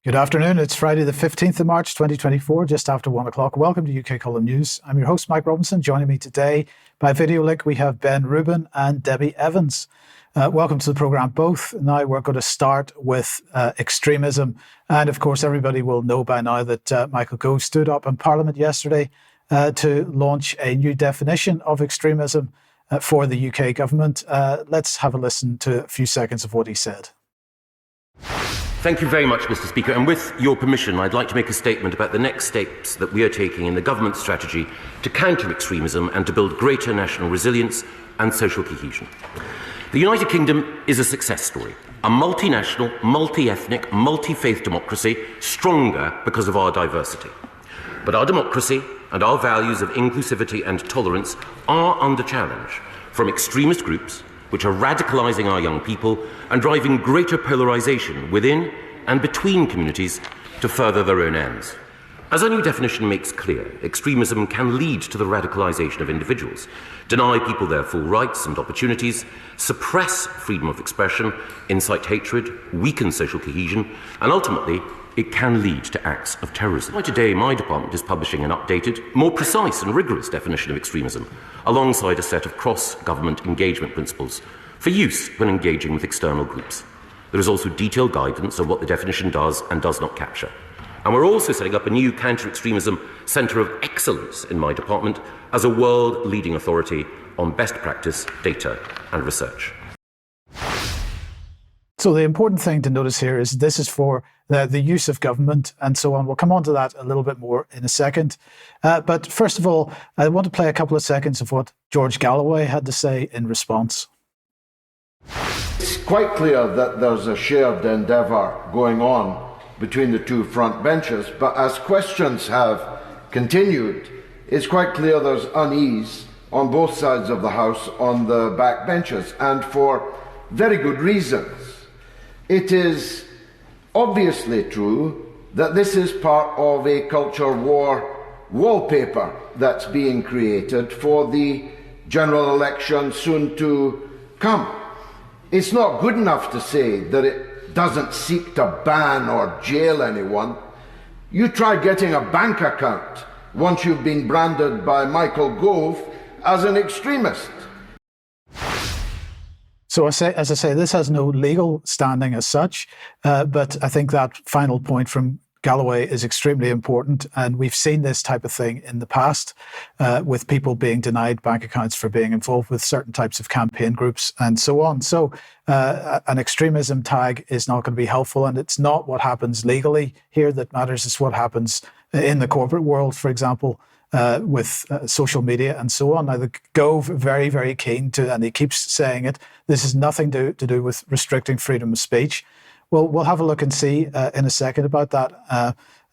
Good afternoon. It's Friday the 15th of March 2024, just after 1 o'clock. Welcome to UK Column News. I'm your host, Mike Robinson. Joining me today by video link, we have Ben Rubin and Debi Evans. Welcome to the programme, both. Now we're going to start with extremism. And of course, everybody will know by now that Michael Gove stood up in Parliament yesterday to launch a new definition of extremism for the UK government. Let's have a listen to a few seconds of what he said. Thank you very much, Mr. Speaker. And with your permission, I'd like to make a statement about the next steps that we are taking in the government's strategy to counter extremism and to build greater national resilience and social cohesion. The United Kingdom is a success story, a multinational, multi-ethnic, multi-faith democracy, stronger because of our diversity. But our democracy and our values of inclusivity and tolerance are under challenge from extremist groups which are radicalising our young people and driving greater polarisation within and between communities to further their own ends. As our new definition makes clear, extremism can lead to the radicalisation of individuals, deny people their full rights and opportunities, suppress freedom of expression, incite hatred, weaken social cohesion, and ultimately, it can lead to acts of terrorism. Today, my department is publishing an updated, more precise and rigorous definition of extremism, alongside a set of cross-government engagement principles for use when engaging with external groups. There is also detailed guidance on what the definition does and does not capture. And we're also setting up a new counter-extremism centre of excellence in my department as a world-leading authority on best practice, data and research. So the important thing to notice here is this is for the use of government and so on. We'll come on to that a little bit more in a second. But first of all, I want to play a couple of seconds of what George Galloway had to say in response. It's quite clear that there's a shared endeavour going on between the two front benches, but as questions have continued, it's quite clear there's unease on both sides of the House on the back benches, and for very good reasons. It is obviously true that this is part of a culture war wallpaper that's being created for the general election soon to come. It's not good enough to say that it doesn't seek to ban or jail anyone. You try getting a bank account once you've been branded by Michael Gove as an extremist. So as I say, this has no legal standing as such, but I think that final point from Galloway is extremely important. And we've seen this type of thing in the past with people being denied bank accounts for being involved with certain types of campaign groups and so on. So an extremism tag is not going to be helpful. And it's not what happens legally here that matters. It's what happens in the corporate world, for example, with social media and so on. Now, the Gove very, very keen to, and he keeps saying it, this is nothing to do with restricting freedom of speech. Well, we'll have a look and see in a second about that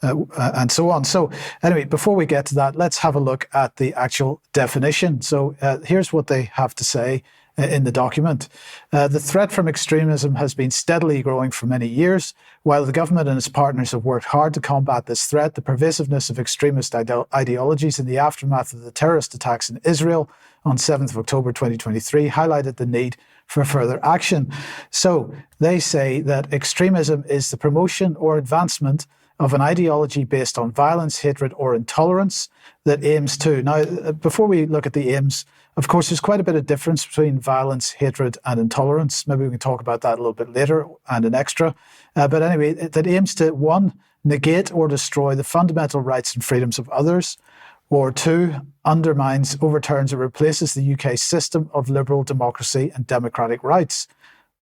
and so on. So anyway, before we get to that, let's have a look at the actual definition. So here's what they have to say in the document. The threat from extremism has been steadily growing for many years. While the government and its partners have worked hard to combat this threat, the pervasiveness of extremist ideologies in the aftermath of the terrorist attacks in Israel on 7th of October 2023 highlighted the need for further action. So they say that extremism is the promotion or advancement of an ideology based on violence, hatred, or intolerance that aims to. Now, before we look at the aims, of course, there's quite a bit of difference between violence, hatred, and intolerance. Maybe we can talk about that a little bit later and an extra. But anyway, that aims to, 1, negate or destroy the fundamental rights and freedoms of others, or 2, undermines, overturns, or replaces the UK system of liberal democracy and democratic rights.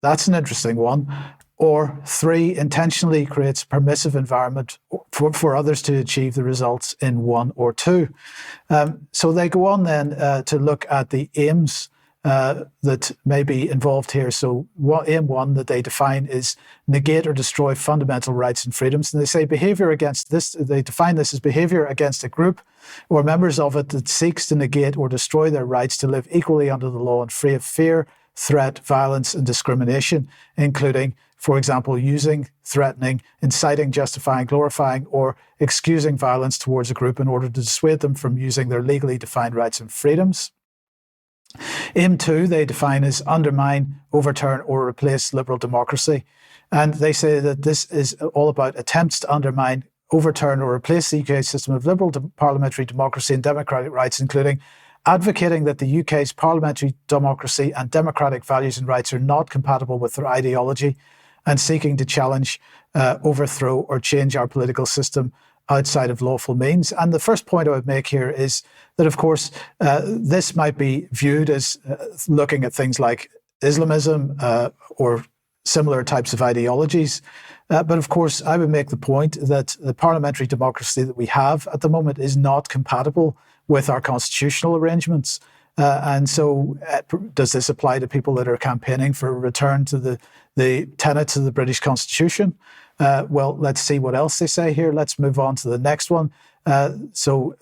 That's an interesting one. Or 3, intentionally creates a permissive environment for others to achieve the results in 1 or 2. So they go on then to look at the aims that may be involved here. So aim 1 that they define is negate or destroy fundamental rights and freedoms. And they say behaviour against this, they define this as behaviour against a group or members of it that seeks to negate or destroy their rights to live equally under the law and free of fear, threat, violence and discrimination, including, for example, using, threatening, inciting, justifying, glorifying, or excusing violence towards a group in order to dissuade them from using their legally defined rights and freedoms. Aim 2, they define as undermine, overturn or replace liberal democracy. And they say that this is all about attempts to undermine, overturn or replace the UK system of liberal parliamentary democracy and democratic rights, including advocating that the UK's parliamentary democracy and democratic values and rights are not compatible with their ideology, and seeking to challenge, overthrow or change our political system outside of lawful means. And the first point I would make here is that, of course, this might be viewed as looking at things like Islamism or similar types of ideologies. But of course, I would make the point that the parliamentary democracy that we have at the moment is not compatible with our constitutional arrangements. And so does this apply to people that are campaigning for a return to the tenets of the British Constitution? Well, let's see what else they say here. Let's move on to the next one. So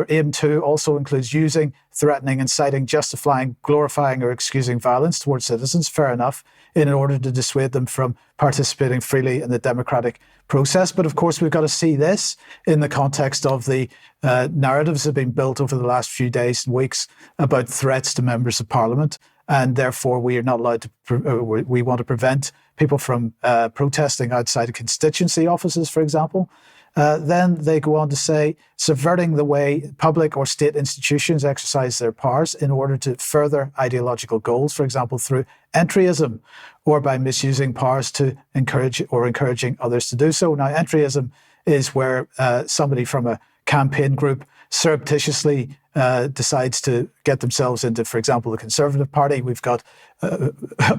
aim 2 also includes using, threatening, inciting, justifying, glorifying or excusing violence towards citizens. Fair enough, in order to dissuade them from participating freely in the democratic process. But of course, we've got to see this in the context of the narratives that have been built over the last few days and weeks about threats to members of Parliament. And therefore, we are not allowed to, we want to prevent people from protesting outside of constituency offices, for example. Then they go on to say, subverting the way public or state institutions exercise their powers in order to further ideological goals, for example, through entryism, or by misusing powers to encourage or encouraging others to do so. Now, entryism is where somebody from a campaign group surreptitiously decides to get themselves into, for example, the Conservative Party. We've got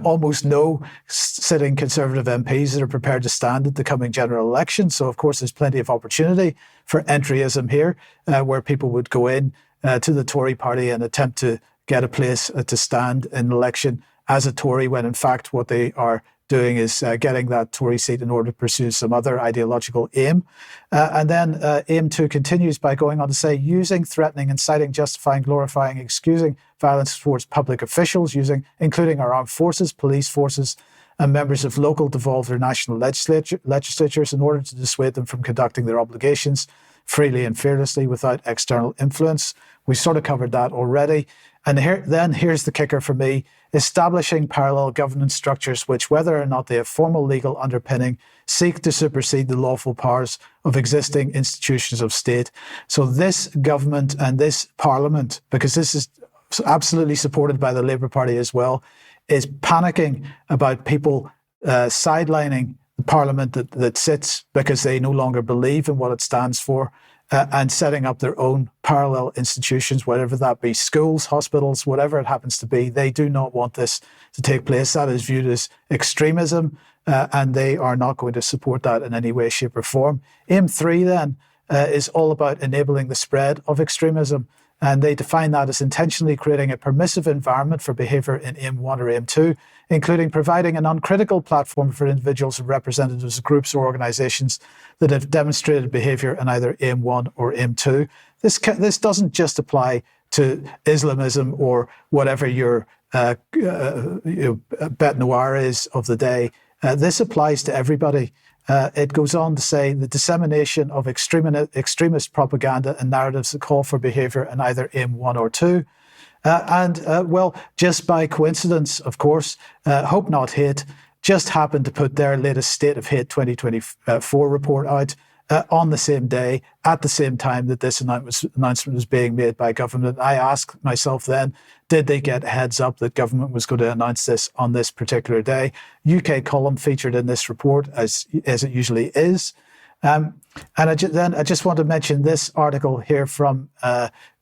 almost no sitting Conservative MPs that are prepared to stand at the coming general election. So, of course, there's plenty of opportunity for entryism here, where people would go in to the Tory party and attempt to get a place to stand in an election as a Tory, when in fact what they are doing is getting that Tory seat in order to pursue some other ideological aim. And then aim 2 continues by going on to say, using, threatening, inciting, justifying, glorifying, excusing violence towards public officials, including our armed forces, police forces, and members of local, devolved or national legislatures in order to dissuade them from conducting their obligations freely and fearlessly without external influence. We sort of covered that already. And here's the kicker for me: establishing parallel governance structures which, whether or not they have formal legal underpinning, seek to supersede the lawful powers of existing institutions of state. So this government and this parliament, because this is absolutely supported by the Labour Party as well, is panicking about people sidelining the parliament that sits because they no longer believe in what it stands for, and setting up their own parallel institutions, whatever that be, schools, hospitals, whatever it happens to be. They do not want this to take place. That is viewed as extremism, and they are not going to support that in any way, shape or form. Aim 3 then is all about enabling the spread of extremism. And they define that as intentionally creating a permissive environment for behaviour in Aim 1 or Aim 2, including providing an uncritical platform for individuals and representatives of groups or organisations that have demonstrated behaviour in either Aim 1 or Aim 2. This doesn't just apply to Islamism or whatever your bête noire is of the day. This applies to everybody. It goes on to say the dissemination of extremist propaganda and narratives that call for behaviour in either Aim 1 or 2. Well, just by coincidence, of course, Hope Not Hate just happened to put their latest State of Hate 2024 report out on the same day, at the same time that this announcement was being made by government. I asked myself then, did they get heads up that government was going to announce this on this particular day? UK column featured in this report, as it usually is. And I just want to mention this article here from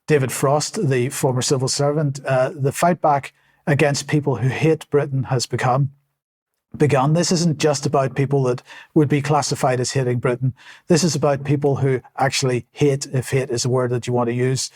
David Frost, the former civil servant. The fight back against people who hate Britain has begun. This isn't just about people that would be classified as hating Britain. This is about people who actually hate, if hate is a word that you want to use,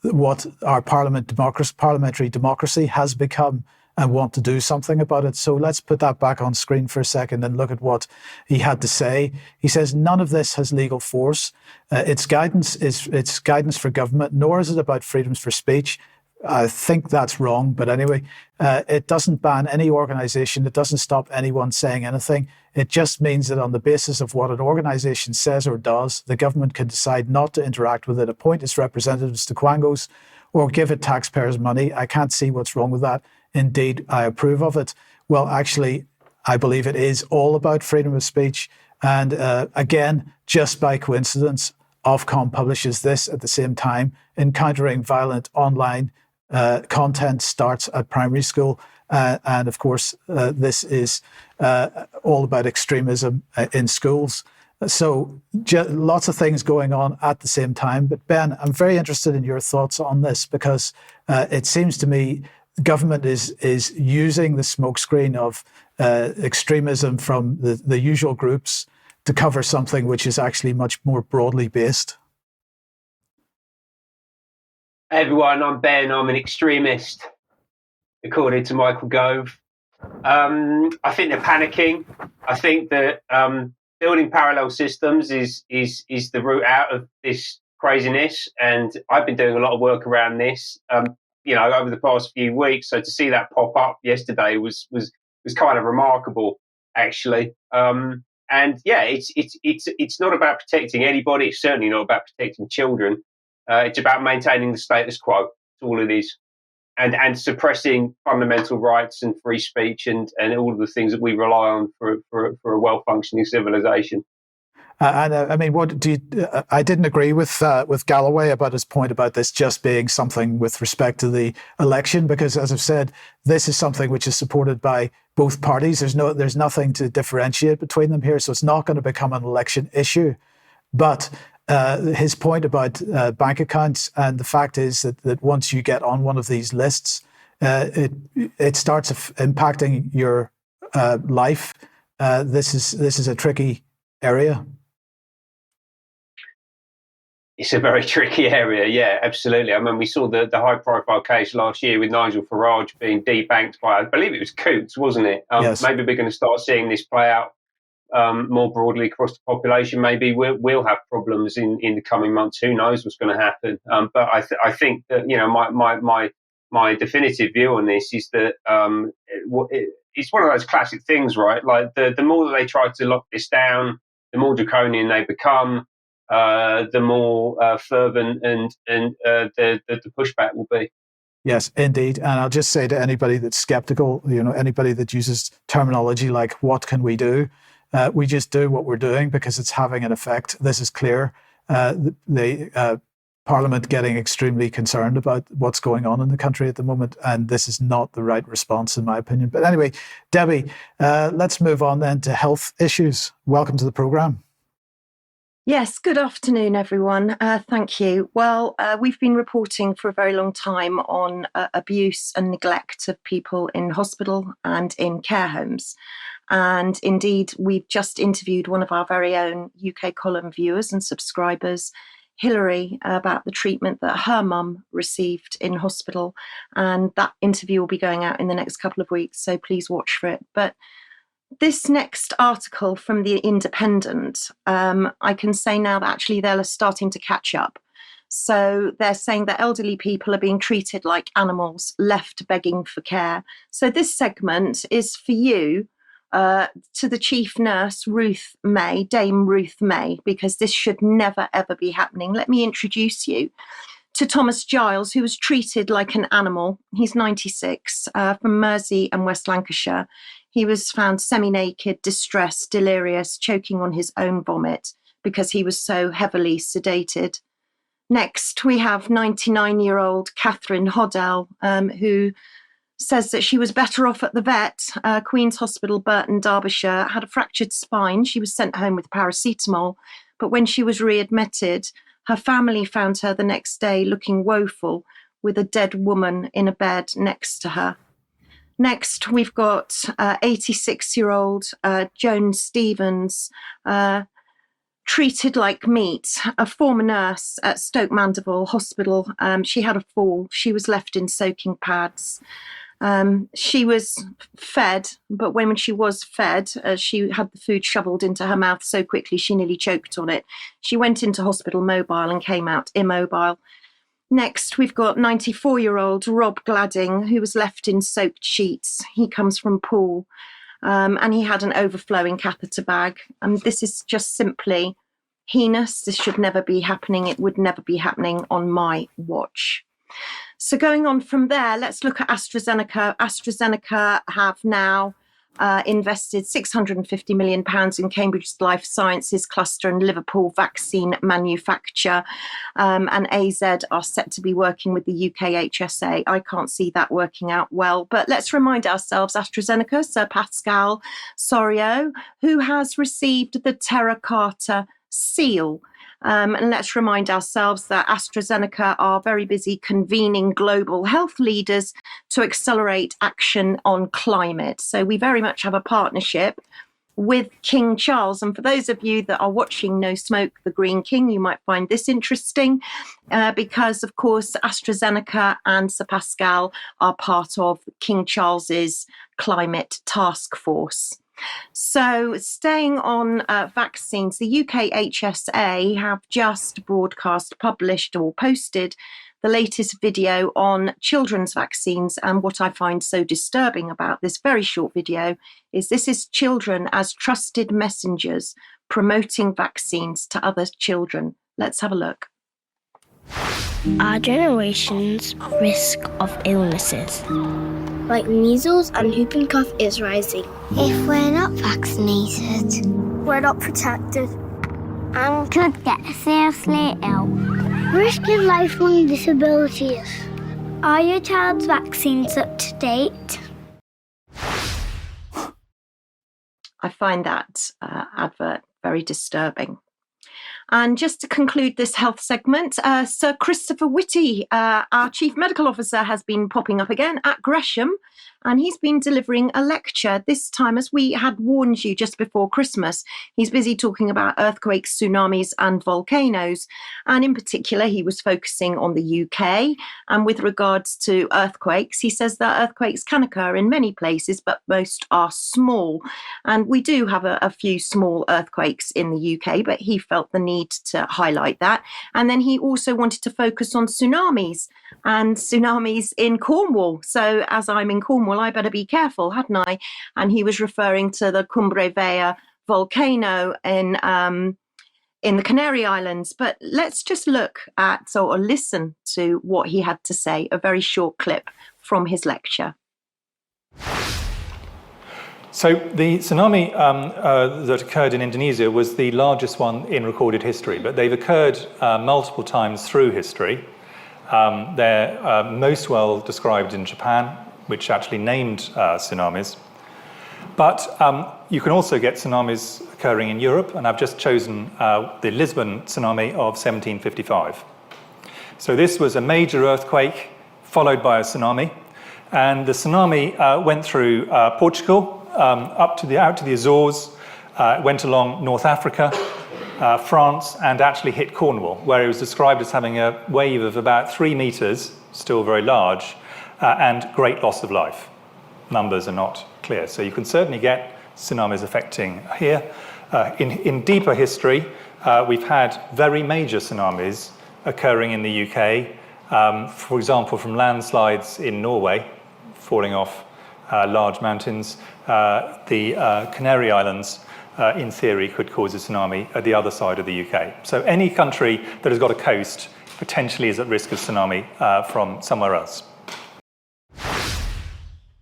what our parliamentary democracy has become, and want to do something about it. So let's put that back on screen for a second and look at what he had to say. He says, none of this has legal force. It's guidance for government, nor is it about freedoms for speech. I think that's wrong, but anyway, it doesn't ban any organisation. It doesn't stop anyone saying anything. It just means that on the basis of what an organisation says or does, the government can decide not to interact with it, appoint its representatives to quangos, or give it taxpayers' money. I can't see what's wrong with that. Indeed, I approve of it. Well, actually, I believe it is all about freedom of speech. And again, just by coincidence, Ofcom publishes this at the same time. Encountering violent online content starts at primary school. And of course, this is all about extremism in schools. So lots of things going on at the same time. But Ben, I'm very interested in your thoughts on this, because it seems to me government is using the smokescreen of extremism from the usual groups to cover something which is actually much more broadly based. Hey everyone, I'm Ben. I'm an extremist, according to Michael Gove. I think they're panicking. I think that building parallel systems is the route out of this craziness, and I've been doing a lot of work around this, over the past few weeks. So to see that pop up yesterday was kind of remarkable, actually. And yeah, it's not about protecting anybody. It's certainly not about protecting children. It's about maintaining the status quo. That's all it is. And suppressing fundamental rights and free speech and all of the things that we rely on for a well-functioning civilization. I mean, what do you? I didn't agree with Galloway about his point about this just being something with respect to the election, because, as I've said, this is something which is supported by both parties. There's nothing to differentiate between them here, so it's not going to become an election issue. But his point about bank accounts, and the fact is that once you get on one of these lists, it starts impacting your life. This is a tricky area. It's a very tricky area, yeah, absolutely. I mean, we saw the high-profile case last year with Nigel Farage being debanked by, I believe it was Coots, wasn't it? Yes. Maybe we're going to start seeing this play out more broadly across the population. Maybe we'll have problems in the coming months. Who knows what's going to happen? But I think that, my definitive view on this is that it's one of those classic things, right? Like the more that they try to lock this down, the more draconian they become. The more fervent and the pushback will be. Yes, indeed. And I'll just say to anybody that's skeptical, anybody that uses terminology like "what can we do," we just do what we're doing because it's having an effect. This is clear. The Parliament getting extremely concerned about what's going on in the country at the moment, and this is not the right response, in my opinion. But anyway, Debbie, let's move on then to health issues. Welcome to the programme. Yes, good afternoon, everyone. Thank you. Well, we've been reporting for a very long time on abuse and neglect of people in hospital and in care homes. And indeed, we've just interviewed one of our very own UK column viewers and subscribers, Hilary, about the treatment that her mum received in hospital. And that interview will be going out in the next couple of weeks, so please watch for it. But this next article from The Independent, I can say now that actually they're starting to catch up. So they're saying that elderly people are being treated like animals, left begging for care. So this segment is for you, to the chief nurse, Dame Ruth May, because this should never, ever be happening. Let me introduce you to Thomas Giles, who was treated like an animal. He's 96, from Mersey and West Lancashire. He was found semi-naked, distressed, delirious, choking on his own vomit because he was so heavily sedated. Next, we have 99-year-old Catherine Hoddell, who says that she was better off at the vet. Queen's Hospital, Burton, Derbyshire, had a fractured spine. She was sent home with paracetamol, but when she was readmitted, her family found her the next day looking woeful with a dead woman in a bed next to her. Next, we've got 86-year-old Joan Stevens, treated like meat, a former nurse at Stoke Mandeville Hospital. She had a fall. She was left in soaking pads. She was fed, but when she was fed, she had the food shoveled into her mouth so quickly she nearly choked on it. She went into hospital mobile and came out immobile. Next, we've got 94-year-old Rob Gladding, who was left in soaked sheets. He comes from Poole, and he had an overflowing catheter bag. This is just simply heinous. This should never be happening. It would never be happening on my watch. So going on from there, let's look at AstraZeneca. AstraZeneca have now invested £650 million in Cambridge Life Sciences cluster and Liverpool vaccine manufacture. And AZ are set to be working with the UK HSA. I can't see that working out well. But let's remind ourselves, AstraZeneca, Sir Pascal Soriot, who has received the Terra Carta seal. And let's remind ourselves that AstraZeneca are very busy convening global health leaders to accelerate action on climate. So we very much have a partnership with King Charles. And for those of you that are watching No Smoke, the Green King, you might find this interesting because, of course, AstraZeneca and Sir Pascal are part of King Charles's climate task force. So staying on vaccines, the UK HSA have just published or posted the latest video on children's vaccines. And what I find so disturbing about this very short video is this is children as trusted messengers promoting vaccines to other children. Let's have a look. Our generation's risk of illnesses, like measles and whooping cough, is rising. If we're not vaccinated, We're not protected. and could get seriously ill. Risk of lifelong disabilities. Are your child's vaccines up to date? I find that advert very disturbing. And just to conclude this health segment, Sir Christopher Whitty, our Chief Medical Officer, has been popping up again at Gresham, and he's been delivering a lecture this time, as we had warned you just before Christmas. He's busy talking about earthquakes, tsunamis and volcanoes. And in particular, he was focusing on the UK. And with regards to earthquakes, he says that earthquakes can occur in many places, but most are small. And we do have a few small earthquakes in the UK, but he felt the need to highlight that. And then he also wanted to focus on tsunamis and tsunamis in Cornwall. So as I'm in Cornwall, I better be careful, hadn't I? And he was referring to the Cumbre Vella volcano in the Canary Islands. But let's just look at or listen to what he had to say, a very short clip from his lecture. So the tsunami that occurred in Indonesia was the largest one in recorded history, but they've occurred multiple times through history. They're most well described in Japan, which actually named tsunamis. But you can also get tsunamis occurring in Europe, and I've just chosen the Lisbon tsunami of 1755. So this was a major earthquake followed by a tsunami, and the tsunami went through Portugal, out to the Azores, went along North Africa, France, and actually hit Cornwall, where it was described as having a wave of about 3 meters, still very large, and great loss of life. Numbers are not clear. So you can certainly get tsunamis affecting here. In deeper history, we've had very major tsunamis occurring in the UK, for example, from landslides in Norway, falling off large mountains. The Canary Islands, in theory, could cause a tsunami at the other side of the UK. So any country that has got a coast potentially is at risk of tsunami from somewhere else.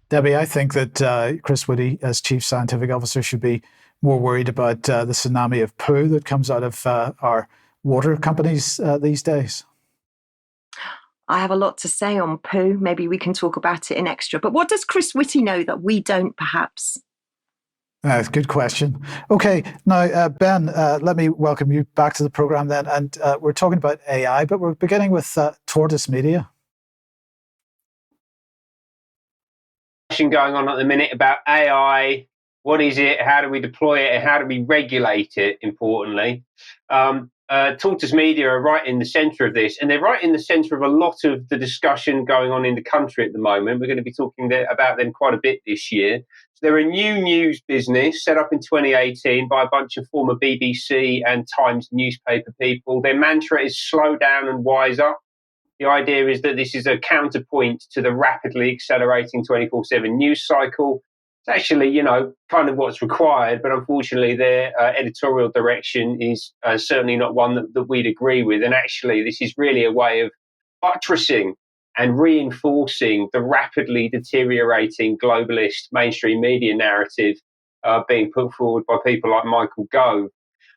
Debbie, I think that Chris Whitty, as Chief Scientific Officer, should be more worried about the tsunami of poo that comes out of our water companies these days. I have a lot to say on poo. Maybe we can talk about it in extra. But what does Chris Whitty know that we don't, perhaps? Good question. Okay, now, Ben, let me welcome you back to the programme then. And we're talking about AI, but we're beginning with Tortoise Media. Going on at the minute about AI. What is it? How do we deploy it? And how do we regulate it, importantly? Tortoise Media are right in the centre of this, and they're right in the centre of a lot of the discussion going on in the country at the moment. We're going to be talking about them quite a bit this year. So they're a new news business set up in 2018 by a bunch of former BBC and Times newspaper people. Their mantra is slow down and wise up. The idea is that this is a counterpoint to the rapidly accelerating 24/7 news cycle. It's actually, kind of what's required, but unfortunately their editorial direction is certainly not one that we'd agree with. And actually, this is really a way of buttressing and reinforcing the rapidly deteriorating globalist mainstream media narrative being put forward by people like Michael Gove.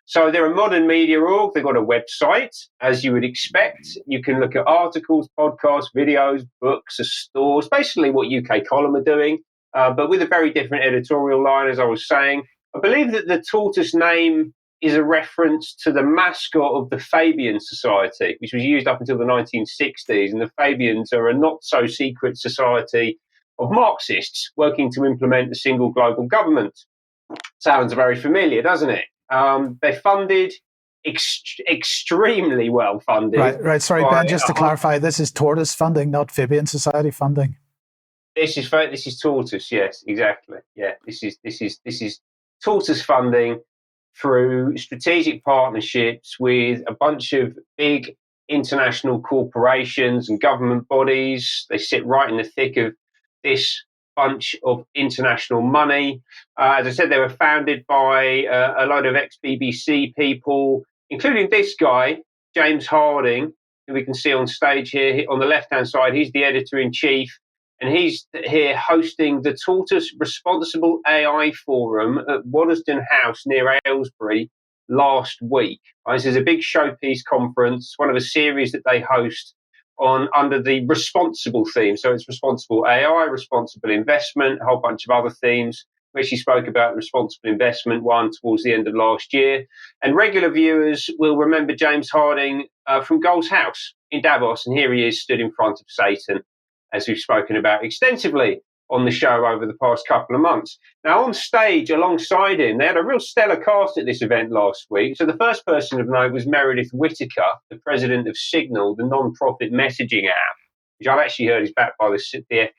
So they're a modern media org. They've got a website, as you would expect. You can look at articles, podcasts, videos, books, stores, basically what UK Column are doing, but with a very different editorial line, as I was saying. I believe that the tortoise name is a reference to the mascot of the Fabian Society, which was used up until the 1960s. And the Fabians are a not-so-secret society of Marxists working to implement a single global government. Sounds very familiar, doesn't it? They're funded, extremely well funded. Right. Sorry, Ben, just to clarify, this is Tortoise funding, not Fabian Society funding. This is Tortoise, yes, exactly. Yeah, this is Tortoise funding through strategic partnerships with a bunch of big international corporations and government bodies. They sit right in the thick of this bunch of international money. As I said, they were founded by a load of ex-BBC people, including this guy, James Harding, who we can see on stage here on the left-hand side. He's the editor-in-chief, and he's here hosting the Tortoise Responsible AI Forum at Waddesdon House near Aylesbury last week. This is a big showpiece conference, one of a series that they host under the responsible theme. So it's responsible AI, responsible investment, a whole bunch of other themes. We actually spoke about responsible investment one towards the end of last year. And regular viewers will remember James Harding from Gold's House in Davos. And here he is stood in front of Satan, as we've spoken about extensively on the show over the past couple of months. Now, on stage alongside him, they had a real stellar cast at this event last week. So the first person of note was Meredith Whittaker, the president of Signal, the non-profit messaging app, which I've actually heard is backed by the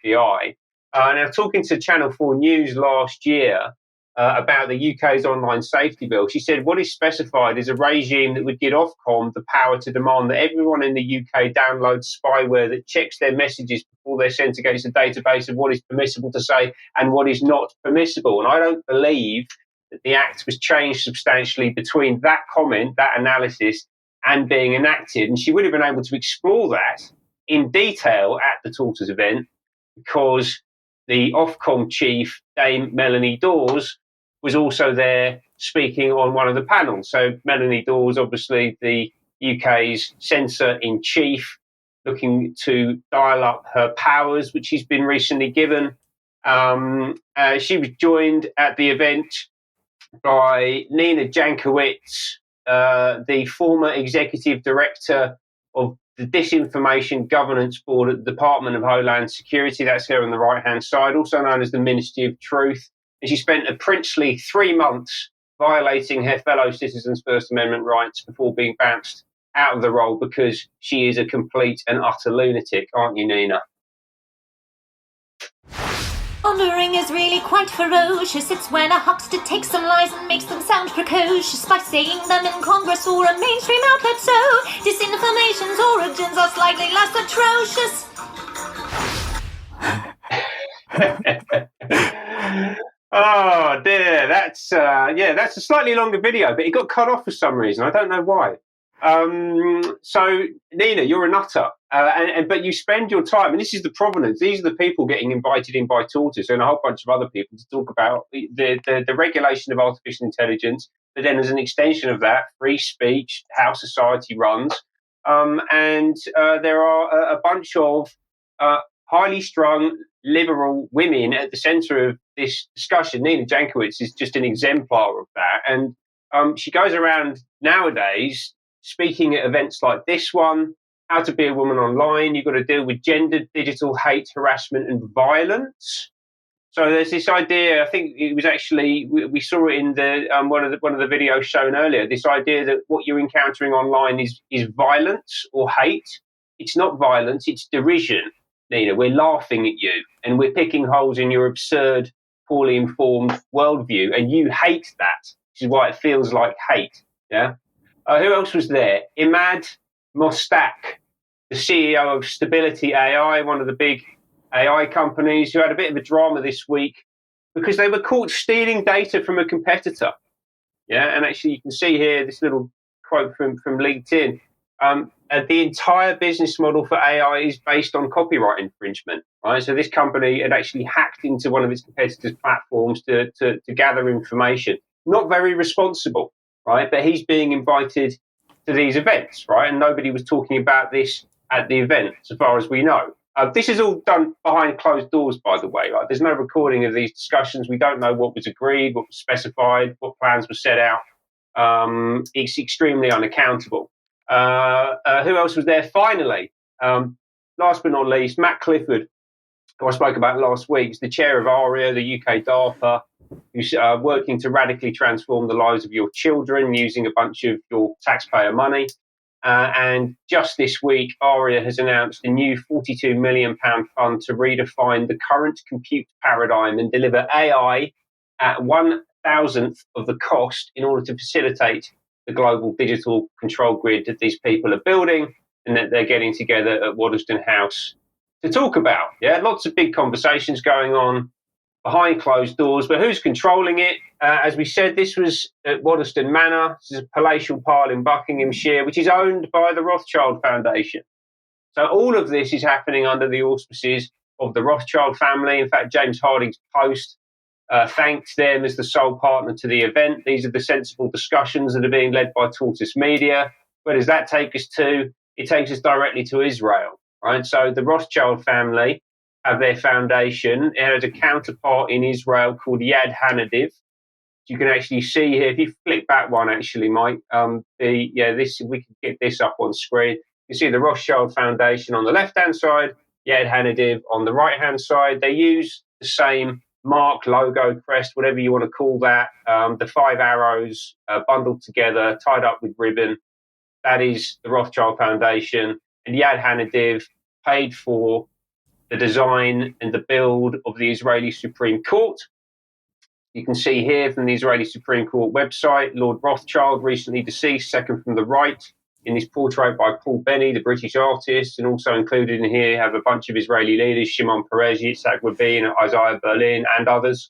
FBI. Now, talking to Channel 4 News last year about the UK's online safety bill, she said what is specified is a regime that would give Ofcom the power to demand that everyone in the UK download spyware that checks their messages before they're sent against a database of what is permissible to say and what is not permissible. And I don't believe that the Act was changed substantially between that comment, that analysis, and being enacted. And she would have been able to explore that in detail at the Tortoise event, because the Ofcom chief, Dame Melanie Dawes, was also there speaking on one of the panels. So Melanie Dawes, obviously the UK's censor-in-chief, looking to dial up her powers, which she's been recently given. She was joined at the event by Nina Jankowicz, the former executive director of the Disinformation Governance Board at the Department of Homeland Security. That's her on the right-hand side, also known as the Ministry of Truth. And she spent a princely 3 months violating her fellow citizens' First Amendment rights before being bounced out of the role because she is a complete and utter lunatic, aren't you, Nina? Pondering is really quite ferocious. It's when a huckster takes some lies and makes them sound precocious by saying them in Congress or a mainstream outlet. So disinformation's origins are slightly less atrocious. Oh dear, that's a slightly longer video, but it got cut off for some reason. I don't know why. So Nina, you're a nutter, but you spend your time, and this is the provenance. These are the people getting invited in by Tortoise and a whole bunch of other people to talk about the regulation of artificial intelligence. But then, as an extension of that, free speech, how society runs, and there are a bunch of highly strung liberal women at the centre of this discussion. Nina Jankowicz is just an exemplar of that, and she goes around nowadays speaking at events like this one, how to be a woman online. You've got to deal with gender, digital hate, harassment, and violence. So there's this idea. I think it was actually we saw it in the one of the videos shown earlier. This idea that what you're encountering online is violence or hate. It's not violence. It's derision. Nina, we're laughing at you and we're picking holes in your absurd, poorly informed worldview, and you hate that, which is why it feels like hate. Yeah. Who else was there? Imad Mostak, the CEO of Stability AI, one of the big AI companies, who had a bit of a drama this week because they were caught stealing data from a competitor. Yeah, and actually you can see here this little quote from LinkedIn. The entire business model for AI is based on copyright infringement, right? So this company had actually hacked into one of its competitors' platforms to gather information. Not very responsible, right? But he's being invited to these events, right? And nobody was talking about this at the event, so far as we know. This is all done behind closed doors, by the way. Like, there's no recording of these discussions. We don't know what was agreed, what was specified, what plans were set out. It's extremely unaccountable. Who else was there? Finally, last but not least, Matt Clifford, who I spoke about last week, is the chair of ARIA, the UK DARPA, who's working to radically transform the lives of your children using a bunch of your taxpayer money. And just this week, ARIA has announced a new £42 million fund to redefine the current compute paradigm and deliver AI at 1,000th of the cost in order to facilitate the global digital control grid that these people are building and that they're getting together at Waddesdon House to talk about. Yeah, lots of big conversations going on behind closed doors, but who's controlling it? As we said, this was at Waddesdon Manor. This is a palatial pile in Buckinghamshire, which is owned by the Rothschild Foundation. So all of this is happening under the auspices of the Rothschild family. In fact, James Harding's post thanked them as the sole partner to the event. These are the sensible discussions that are being led by Tortoise Media. Where does that take us to? It takes us directly to Israel, right? So the Rothschild family have their foundation. It has a counterpart in Israel called Yad Hanadiv. You can actually see here, if you flick back one, actually, Mike, we can get this up on screen. You see the Rothschild Foundation on the left-hand side, Yad Hanadiv on the right-hand side. They use the same mark, logo, crest, whatever you want to call that. The 5 arrows bundled together, tied up with ribbon. That is the Rothschild Foundation. And Yad Hanadiv paid for the design and the build of the Israeli Supreme Court. You can see here from the Israeli Supreme Court website, Lord Rothschild, recently deceased, second from the right, in this portrait by Paul Benny, the British artist, and also included in here have a bunch of Israeli leaders, Shimon Peres, Yitzhak Rabin, Isaiah Berlin, and others.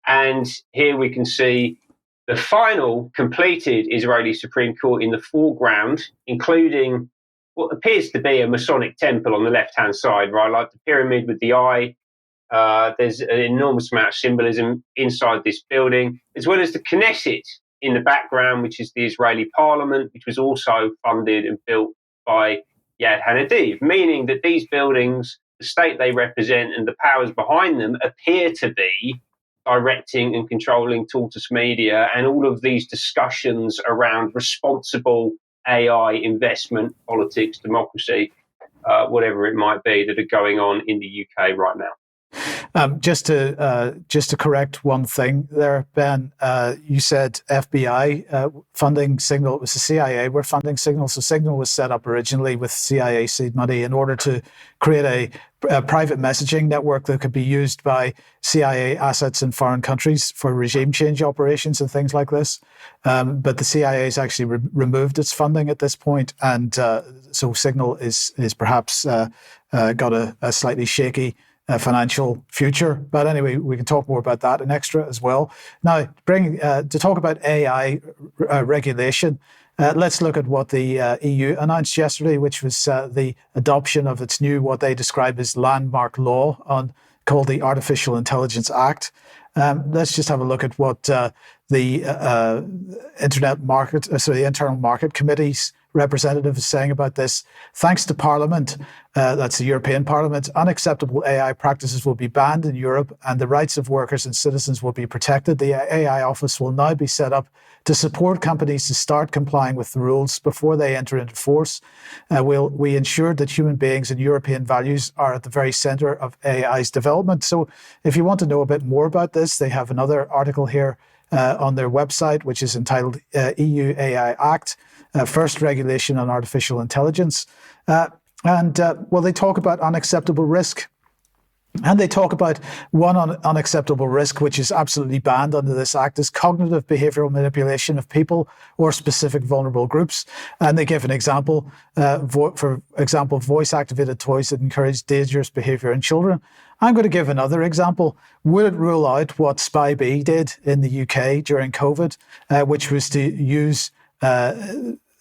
And here we can see the final completed Israeli Supreme Court in the foreground, including what appears to be a Masonic temple on the left-hand side, right? Like the pyramid with the eye. There's an enormous amount of symbolism inside this building, as well as the Knesset in the background, which is the Israeli parliament, which was also funded and built by Yad Hanadiv, meaning that these buildings, the state they represent and the powers behind them appear to be directing and controlling Tortoise Media and all of these discussions around responsible AI investment, politics, democracy, whatever it might be, that are going on in the UK right now. Just to correct one thing there, Ben, you said FBI funding Signal. It was the CIA were funding Signal. So Signal was set up originally with CIA seed money in order to create a private messaging network that could be used by CIA assets in foreign countries for regime change operations and things like this. But the CIA has actually removed its funding at this point, and so Signal is perhaps got a slightly shaky financial future. But anyway, we can talk more about that in extra as well. Now, to talk about AI regulation, let's look at what the EU announced yesterday, which was the adoption of its new, what they describe as landmark law called the Artificial Intelligence Act. Let's just have a look at what the Internal Market Committee's representative is saying about this. Thanks to Parliament, that's the European Parliament, unacceptable AI practices will be banned in Europe and the rights of workers and citizens will be protected. The AI office will now be set up to support companies to start complying with the rules before they enter into force. We ensured that human beings and European values are at the very centre of AI's development. So if you want to know a bit more about this, they have another article here on their website, which is entitled EU AI Act, First Regulation on Artificial Intelligence. They talk about unacceptable risk. And they talk about one unacceptable risk, which is absolutely banned under this act, is cognitive behavioral manipulation of people or specific vulnerable groups. And they give an example, for example, voice-activated toys that encourage dangerous behavior in children. I'm going to give another example. Would it rule out what SpyBee did in the UK during COVID, which was to use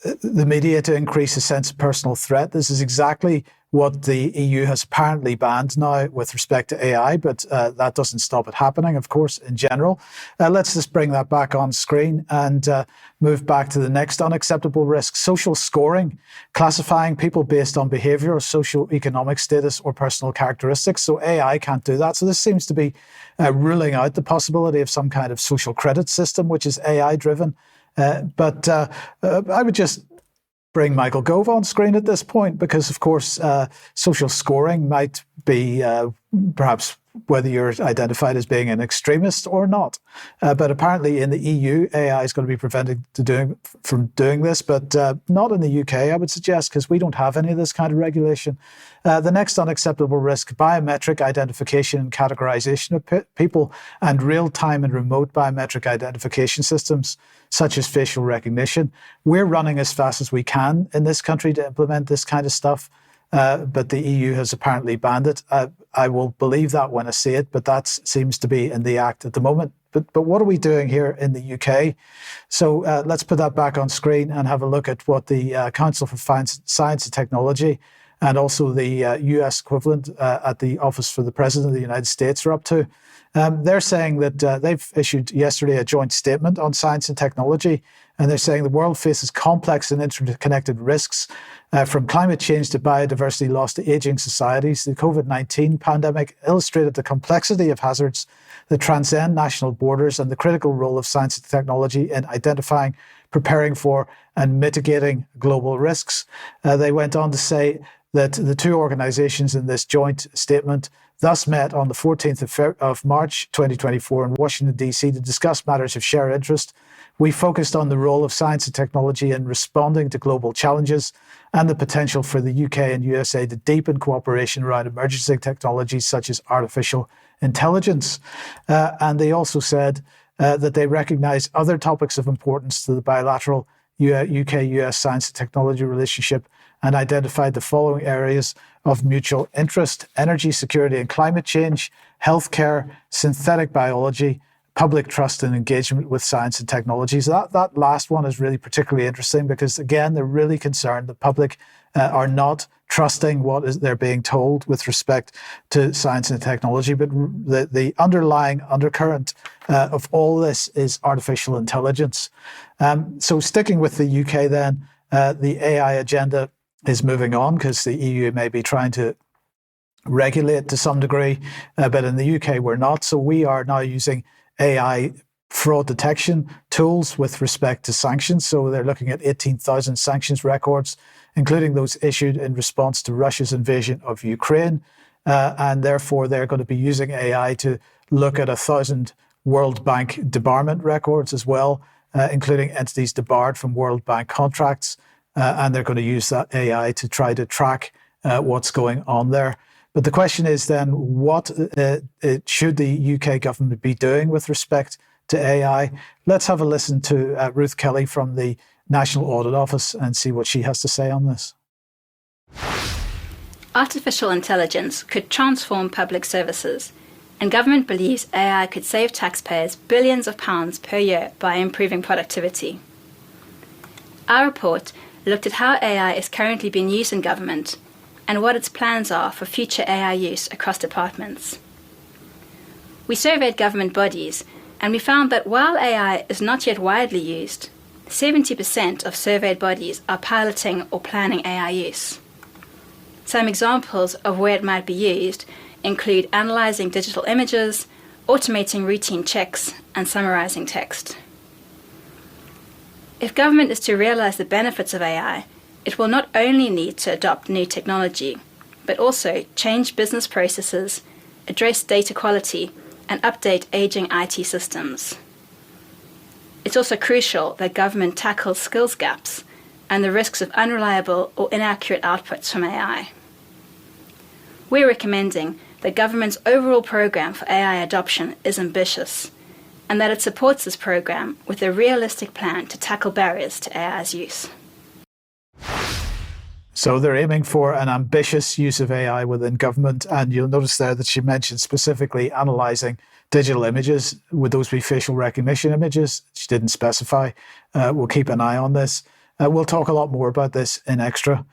the media to increase a sense of personal threat. This is exactly what the EU has apparently banned now with respect to AI, but that doesn't stop it happening, of course, in general. Let's just bring that back on screen and move back to the next unacceptable risk: social scoring, classifying people based on behavior or socio-economic status or personal characteristics. So AI can't do that. So this seems to be ruling out the possibility of some kind of social credit system, which is AI driven. But I would just bring Michael Gove on screen at this point, because, of course, social scoring might be perhaps whether you're identified as being an extremist or not. But apparently in the EU, AI is going to be prevented from doing this, but not in the UK, I would suggest, because we don't have any of this kind of regulation. The next unacceptable risk: biometric identification and categorization of people, and real-time and remote biometric identification systems, such as facial recognition. We're running as fast as we can in this country to implement this kind of stuff. But the EU has apparently banned it. I will believe that when I see it, but that seems to be in the act at the moment. But what are we doing here in the UK? So let's put that back on screen and have a look at what the Council for Science and Technology and also the US equivalent at the Office for the President of the United States are up to. They're saying that they've issued yesterday a joint statement on science and technology, and they're saying the world faces complex and interconnected risks, from climate change to biodiversity loss to aging societies. The COVID-19 pandemic illustrated the complexity of hazards that transcend national borders and the critical role of science and technology in identifying, preparing for, and mitigating global risks. They went on to say that the two organizations in this joint statement thus met on the 14th of March 2024 in Washington, D.C. to discuss matters of shared interest. We focused on the role of science and technology in responding to global challenges and the potential for the UK and USA to deepen cooperation around emerging technologies such as artificial intelligence. And they also said that they recognize other topics of importance to the bilateral UK-US science and technology relationship, and identified the following areas of mutual interest: energy security and climate change, healthcare, synthetic biology, public trust and engagement with science and technologies. That last one is really particularly interesting because, again, they're really concerned the public are not trusting they're being told with respect to science and technology. But the underlying undercurrent of all this is artificial intelligence. So sticking with the UK then, the AI agenda is moving on because the EU may be trying to regulate to some degree, but in the UK we're not. So we are now using AI fraud detection tools with respect to sanctions. So they're looking at 18,000 sanctions records, including those issued in response to Russia's invasion of Ukraine. And therefore, they're going to be using AI to look at 1,000 World Bank debarment records as well, including entities debarred from World Bank contracts. And they're going to use that AI to try to track what's going on there. But the question is then, what should the UK government be doing with respect to AI? Let's have a listen to Ruth Kelly from the National Audit Office and see what she has to say on this. Artificial intelligence could transform public services, and government believes AI could save taxpayers billions of pounds per year by improving productivity. Our report looked at how AI is currently being used in government and what its plans are for future AI use across departments. We surveyed government bodies, and we found that while AI is not yet widely used, 70% of surveyed bodies are piloting or planning AI use. Some examples of where it might be used include analyzing digital images, automating routine checks, and summarizing text. If government is to realize the benefits of AI, it will not only need to adopt new technology, but also change business processes, address data quality, and update aging IT systems. It's also crucial that government tackles skills gaps and the risks of unreliable or inaccurate outputs from AI. We're recommending that government's overall programme for AI adoption is ambitious, and that it supports this programme with a realistic plan to tackle barriers to AI's use. So they're aiming for an ambitious use of AI within government, and you'll notice there that she mentioned specifically analysing digital images. Would those be facial recognition images? She didn't specify. We'll keep an eye on this. We'll talk a lot more about this in Extra.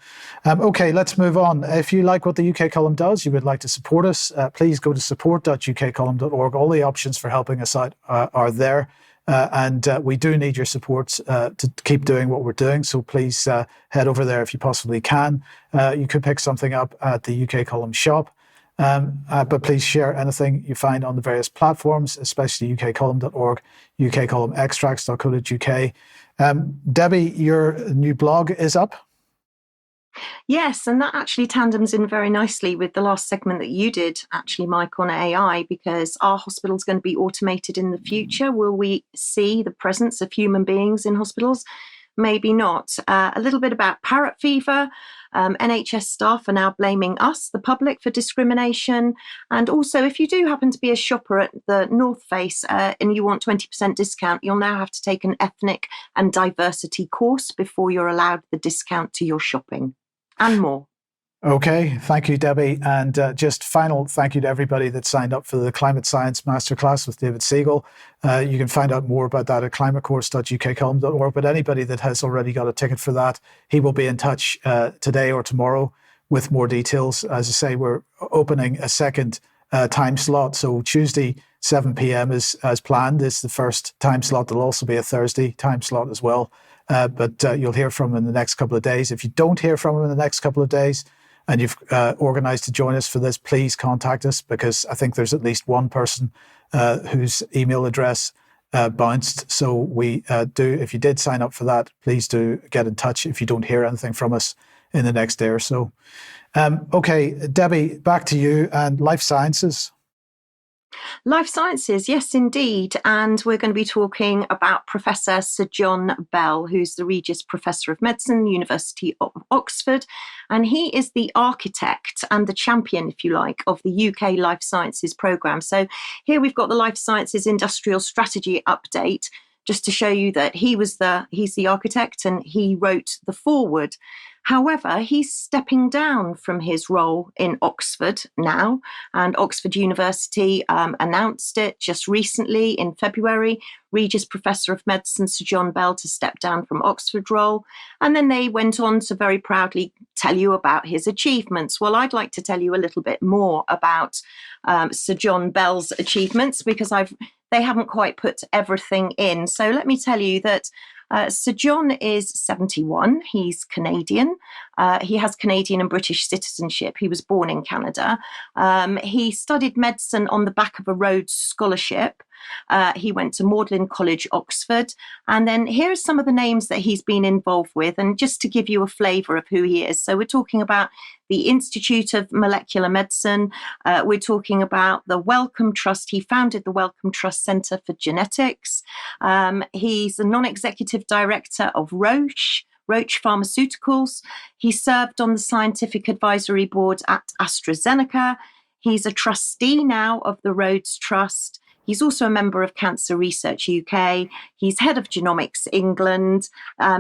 Okay, let's move on. If you like what the UK Column does, you would like to support us, please go to support.ukcolumn.org. All the options for helping us out are there. And we do need your support to keep doing what we're doing. So please head over there if you possibly can. You could pick something up at the UK Column shop. But please share anything you find on the various platforms, especially ukcolumn.org, ukcolumnextracts.co.uk. Debi, your new blog is up. Yes, and that actually tandems in very nicely with the last segment that you did, actually, Mike, on AI, because are hospitals going to be automated in the future? Will we see the presence of human beings in hospitals? Maybe not. A little bit about parrot fever. NHS staff are now blaming us, the public, for discrimination. And also, if you do happen to be a shopper at the North Face and you want 20% discount, you'll now have to take an ethnic and diversity course before you're allowed the discount to your shopping. And more. Okay, thank you, Debi. And just final thank you to everybody that signed up for the Climate Science Masterclass with David Siegel. You can find out more about that at climatecourse.ukcolumn.org. But anybody that has already got a ticket for that, he will be in touch today or tomorrow with more details. As I say, we're opening a second time slot. So Tuesday, 7 p.m. is as planned. Is the first time slot. There'll also be a Thursday time slot as well. But you'll hear from him in the next couple of days. If you don't hear from him in the next couple of days, and you've organised to join us for this, please contact us, because I think there's at least one person whose email address bounced. So we if you did sign up for that, please do get in touch if you don't hear anything from us in the next day or so. Okay, Debi, back to you and life sciences. Life sciences, yes, indeed. And we're going to be talking about Professor Sir John Bell, who's the Regius Professor of Medicine, University of Oxford. And he is the architect and the champion, if you like, of the UK Life Sciences programme. So here we've got the Life Sciences Industrial Strategy update, just to show you that he's the architect and he wrote the foreword. However, he's stepping down from his role in Oxford now, and Oxford University announced it just recently in February. Regius Professor of Medicine Sir John Bell to step down from Oxford role. And then they went on to very proudly tell you about his achievements. Well, I'd like to tell you a little bit more about Sir John Bell's achievements, because they haven't quite put everything in. So let me tell you that Sir John is 71. He's Canadian. He has Canadian and British citizenship. He was born in Canada. He studied medicine on the back of a Rhodes Scholarship. He went to Magdalen College, Oxford. And then here are some of the names that he's been involved with, and just to give you a flavour of who he is. So we're talking about the Institute of Molecular Medicine. We're talking about the Wellcome Trust. He founded the Wellcome Trust Centre for Genetics. He's the non-executive director of Roche Pharmaceuticals. He served on the scientific advisory board at AstraZeneca. He's a trustee now of the Rhodes Trust. He's also a member of Cancer Research UK. He's head of Genomics England.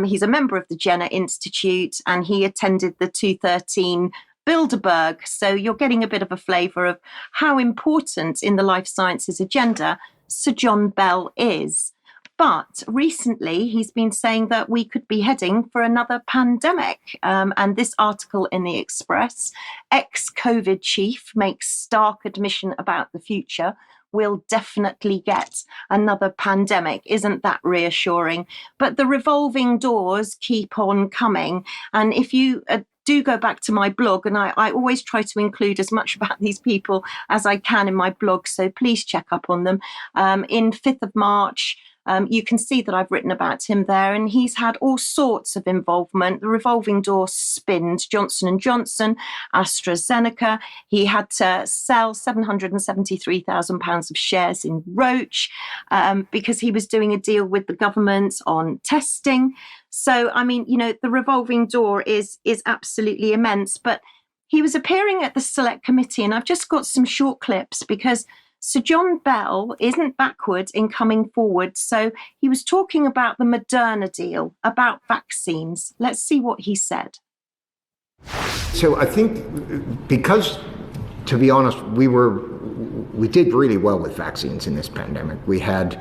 He's a member of the Jenner Institute, and he attended the 2013 Bilderberg. So you're getting a bit of a flavour of how important in the life sciences agenda Sir John Bell is. But recently, he's been saying that we could be heading for another pandemic. And this article in the Express, ex-COVID chief makes stark admission about the future. We'll definitely get another pandemic. Isn't that reassuring? But the revolving doors keep on coming. And if you do go back to my blog, and I always try to include as much about these people as I can in my blog, so please check up on them. In 5th of March, you can see that I've written about him there, and he's had all sorts of involvement. The revolving door spins. Johnson & Johnson, AstraZeneca. He had to sell £773,000 of shares in Roche because he was doing a deal with the government on testing. So, I mean, the revolving door is absolutely immense. But he was appearing at the Select Committee, and I've just got some short clips because Sir John Bell isn't backward in coming forward. So he was talking about the Moderna deal, about vaccines. Let's see what he said. So I think because, to be honest, we did really well with vaccines in this pandemic. We had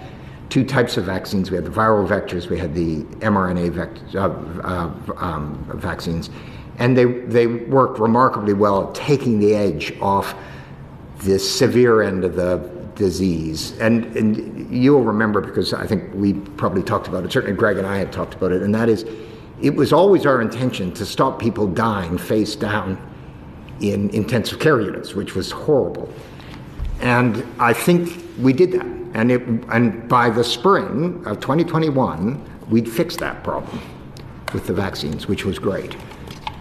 two types of vaccines. We had the viral vectors, we had the mRNA vaccines, and they worked remarkably well at taking the edge off the severe end of the disease. And you'll remember, because I think we probably talked about it, certainly Greg and I had talked about it, and that is, it was always our intention to stop people dying face down in intensive care units, which was horrible. And I think we did that. And by the spring of 2021, we'd fixed that problem with the vaccines, which was great.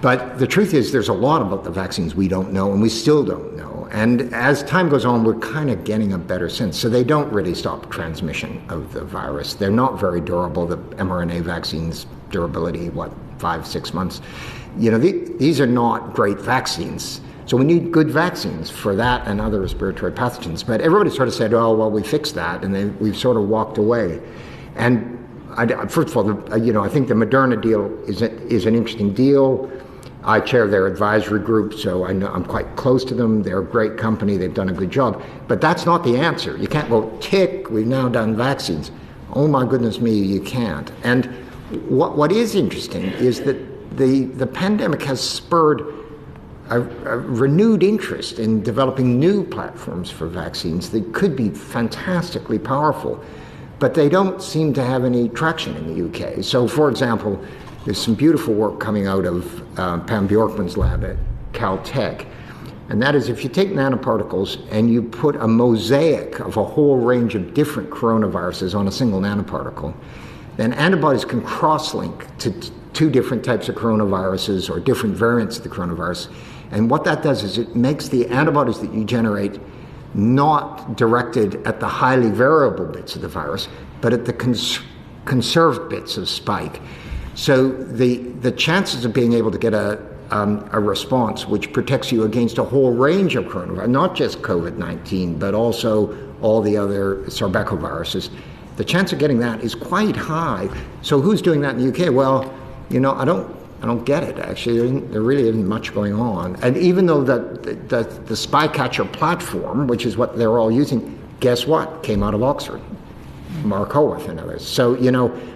But the truth is, there's a lot about the vaccines we don't know, and we still don't know. And as time goes on, we're kind of getting a better sense. So they don't really stop transmission of the virus. They're not very durable. The mRNA vaccines, durability, 5-6 months. These are not great vaccines. So we need good vaccines for that and other respiratory pathogens. But everybody sort of said, oh, well, we fixed that, and we've sort of walked away. And first of all, I think the Moderna deal is an interesting deal. I chair their advisory group, so I'm quite close to them. They're a great company. They've done a good job. But that's not the answer. You can't go, tick, we've now done vaccines. Oh, my goodness me, you can't. And what is interesting is that the pandemic has spurred a renewed interest in developing new platforms for vaccines that could be fantastically powerful, but they don't seem to have any traction in the UK. So, for example, there's some beautiful work coming out of Pam Bjorkman's lab at Caltech, and that is, if you take nanoparticles and you put a mosaic of a whole range of different coronaviruses on a single nanoparticle, then antibodies can cross-link to two different types of coronaviruses or different variants of the coronavirus. And what that does is it makes the antibodies that you generate not directed at the highly variable bits of the virus, but at the conserved bits of spike. So the chances of being able to get a response which protects you against a whole range of coronavirus, not just COVID-19, but also all the other sarbecoviruses, the chance of getting that is quite high. So who's doing that in the UK? Well, I don't get it, actually. There really isn't much going on. And even though the Spycatcher platform, which is what they're all using, guess what? Came out of Oxford. Mark Howarth and others. So,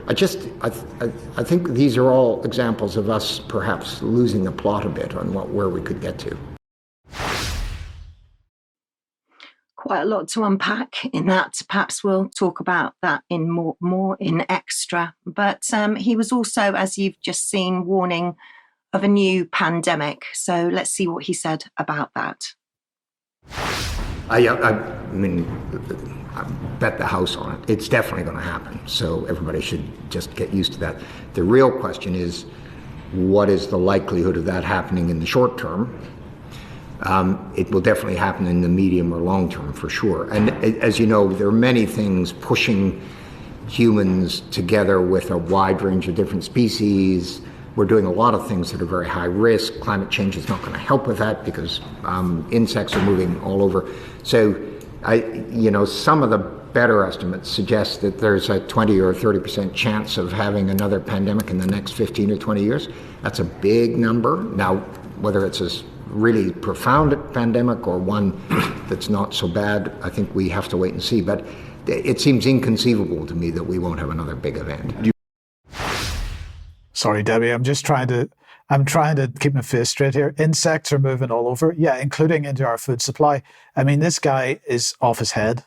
I think these are all examples of us perhaps losing the plot a bit on where we could get to. Quite a lot to unpack in that. Perhaps we'll talk about that in more in extra. But he was also, as you've just seen, warning of a new pandemic. So let's see what he said about that. I bet the house on it. It's definitely going to happen. So everybody should just get used to that. The real question is, what is the likelihood of that happening in the short term? It will definitely happen in the medium or long term, for sure. And as you know, there are many things pushing humans together with a wide range of different species. We're doing a lot of things that are very high risk. Climate change is not going to help with that because insects are moving all over. So, some of the better estimates suggest that there's a 20 or 30% chance of having another pandemic in the next 15 or 20 years. That's a big number. Now, whether it's a really profound pandemic or one that's not so bad, I think we have to wait and see. But it seems inconceivable to me that we won't have another big event. Sorry, Debbie, I'm trying to keep my face straight here. Insects are moving all over, yeah, including into our food supply. I mean, this guy is off his head.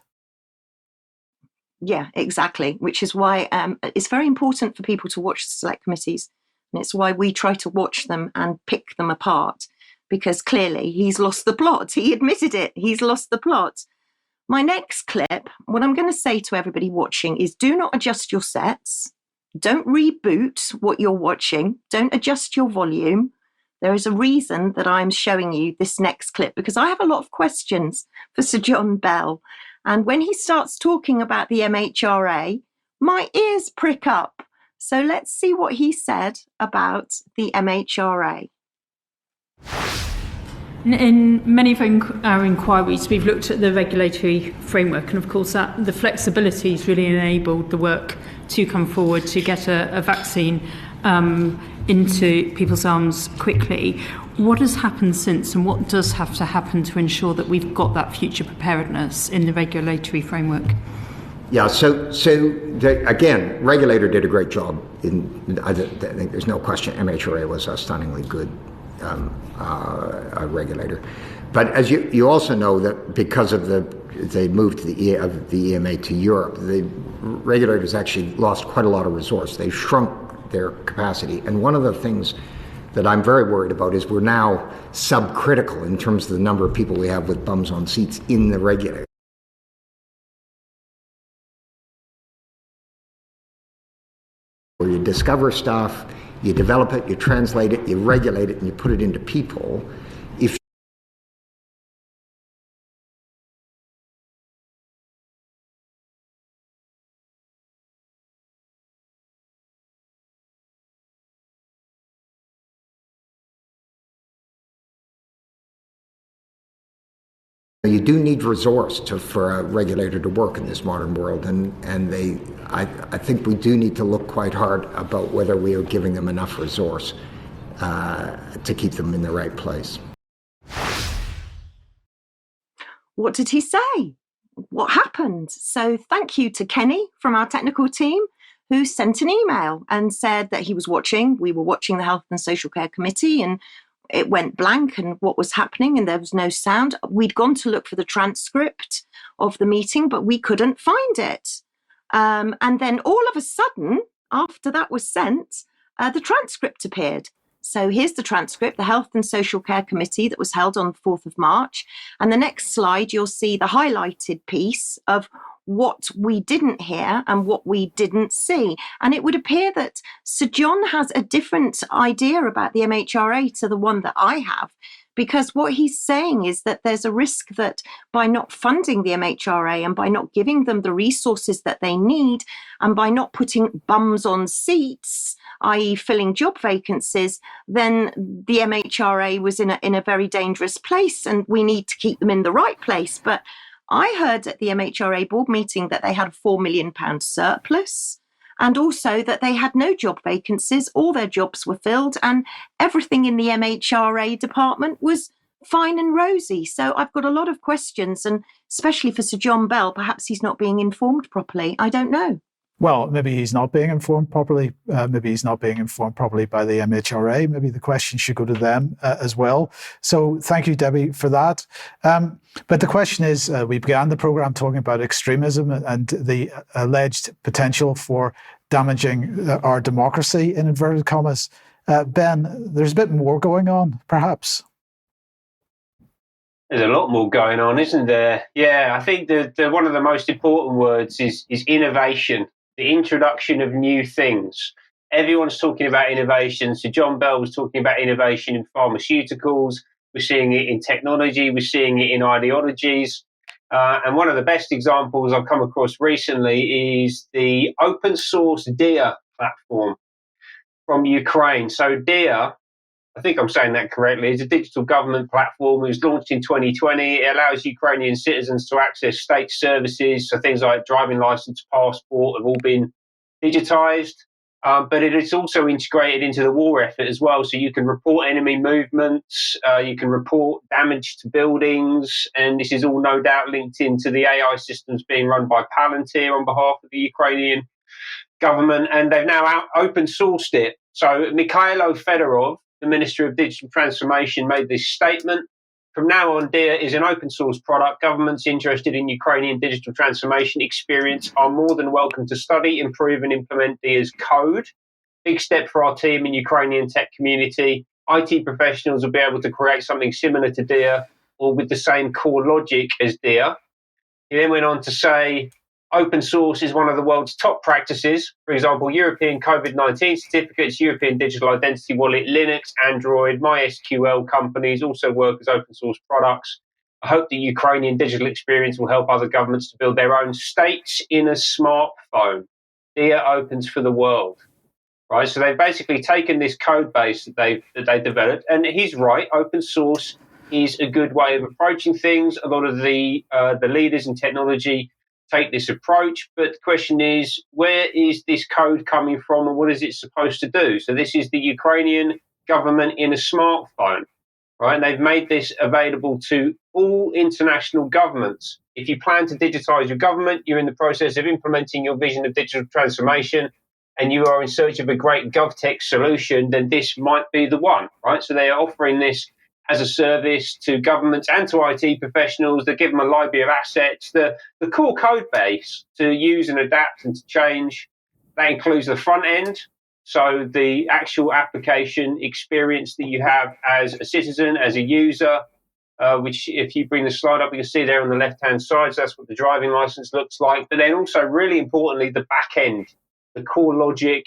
Yeah, exactly, which is why it's very important for people to watch the select committees. And it's why we try to watch them and pick them apart, because clearly he's lost the plot. He admitted it. He's lost the plot. My next clip, what I'm going to say to everybody watching is, do not adjust your sets. Don't reboot what you're watching. Don't adjust your volume. There is a reason that I'm showing you this next clip, because I have a lot of questions for Sir John Bell. And when he starts talking about the MHRA, my ears prick up. So let's see what he said about the MHRA. In many of our inquiries, we've looked at the regulatory framework, and of course that the flexibility has really enabled the work to come forward to get a vaccine into people's arms quickly. What has happened since, and what does have to happen to ensure that we've got that future preparedness in the regulatory framework? Yeah, again, regulator did a great job. I think there's no question MHRA was a stunningly good regulator. But as you also know that because of they moved the EMA to Europe, the regulators actually lost quite a lot of resource. They shrunk their capacity. And one of the things that I'm very worried about is we're now subcritical in terms of the number of people we have with bums on seats in the regulator. Where you discover stuff, you develop it, you translate it, you regulate it, and you put it into people. If you do need resource for a regulator to work in this modern world, and I think we do need to look quite hard about whether we are giving them enough resource to keep them in the right place. What did he say? What happened? So thank you to Kenny from our technical team, who sent an email and said that we were watching the Health and Social Care Committee, and it went blank and what was happening, and there was no sound. We'd gone to look for the transcript of the meeting, but we couldn't find it. And then all of a sudden, after that was sent, the transcript appeared. So here's the transcript, the Health and Social Care Committee that was held on the 4th of March. And the next slide, you'll see the highlighted piece of what we didn't hear and what we didn't see. And it would appear that Sir John has a different idea about the MHRA to the one that I have, because what he's saying is that there's a risk that by not funding the MHRA and by not giving them the resources that they need and by not putting bums on seats, i.e. filling job vacancies, then the MHRA was in a very dangerous place and we need to keep them in the right place. But I heard at the MHRA board meeting that they had a £4 million surplus, and also that they had no job vacancies, all their jobs were filled, and everything in the MHRA department was fine and rosy. So I've got a lot of questions, and especially for Sir John Bell, perhaps he's not being informed properly. I don't know. Well, maybe he's not being informed properly. Maybe he's not being informed properly by the MHRA. Maybe the question should go to them as well. So thank you, Debbie, for that. But the question is, we began the programme talking about extremism and the alleged potential for damaging our democracy, in inverted commas. Ben, there's a bit more going on, perhaps. There's a lot more going on, isn't there? Yeah, I think the one of the most important words is innovation. The introduction of new things. Everyone's talking about innovation. So John Bell was talking about innovation in pharmaceuticals. We're seeing it in technology. We're seeing it in ideologies. And one of the best examples I've come across recently is the open source Debi platform from Ukraine. So Debi, I think I'm saying that correctly, is a digital government platform. It was launched in 2020. It allows Ukrainian citizens to access state services. So things like driving license, passport have all been digitized. But it is also integrated into the war effort as well. So you can report enemy movements, you can report damage to buildings, and this is all no doubt linked into the AI systems being run by Palantir on behalf of the Ukrainian government. And they've now open sourced it. So Mikhailo Fedorov, the Minister of Digital Transformation, made this statement. From now on, Debi is an open source product. Governments interested in Ukrainian digital transformation experience are more than welcome to study, improve and implement Debi's code. Big step for our team in Ukrainian tech community. IT professionals will be able to create something similar to Debi or with the same core logic as Debi. He then went on to say, open source is one of the world's top practices. For example, European COVID-19 certificates, European Digital Identity Wallet, Linux, Android, MySQL companies also work as open source products. I hope the Ukrainian digital experience will help other governments to build their own states in a smartphone. Debi opens for the world. Right, so they've basically taken this code base that they developed, and he's right, open source is a good way of approaching things. A lot of the leaders in technology take this approach, but the question is, where is this code coming from and what is it supposed to do? So this is the Ukrainian government in a smartphone, right? And they've made this available to all international governments. If you plan to digitise your government, you're in the process of implementing your vision of digital transformation, and you are in search of a great GovTech solution, then this might be the one, right? So they are offering this as a service to governments and to IT professionals. They give them a library of assets, the core code base to use and adapt and to change. That includes the front end, so the actual application experience that you have as a citizen, as a user, which if you bring the slide up, you can see there on the left-hand side, so that's what the driving license looks like. But then also, really importantly, the back end, the core logic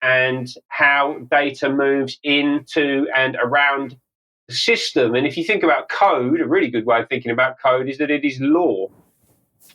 and how data moves into and around the system. And if you think about code, a really good way of thinking about code is that it is law,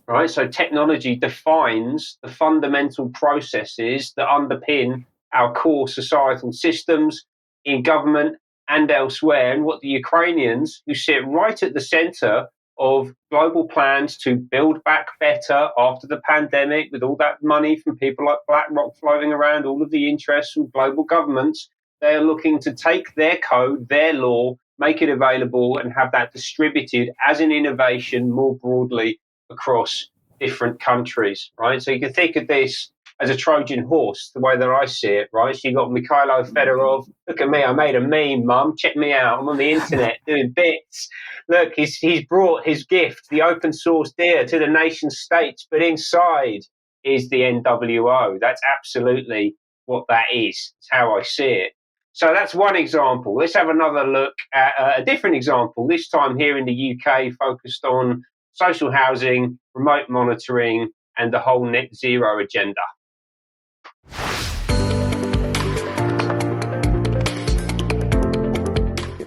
right? So technology defines the fundamental processes that underpin our core societal systems in government and elsewhere. And what the Ukrainians, who sit right at the center of global plans to build back better after the pandemic, with all that money from people like BlackRock flowing around, all of the interests from global governments, they are looking to take their code, their law, make it available and have that distributed as an innovation more broadly across different countries, right? So you can think of this as a Trojan horse, the way that I see it, right? So you got Mikhailo Fedorov. Look at me, I made a meme, Mum. Check me out. I'm on the internet doing bits. Look, he's brought his gift, the open source deer, to the nation states, but inside is the NWO. That's absolutely what that is. It's how I see it. So that's one example. Let's have another look at a different example, this time here in the UK, focused on social housing, remote monitoring, and the whole net zero agenda.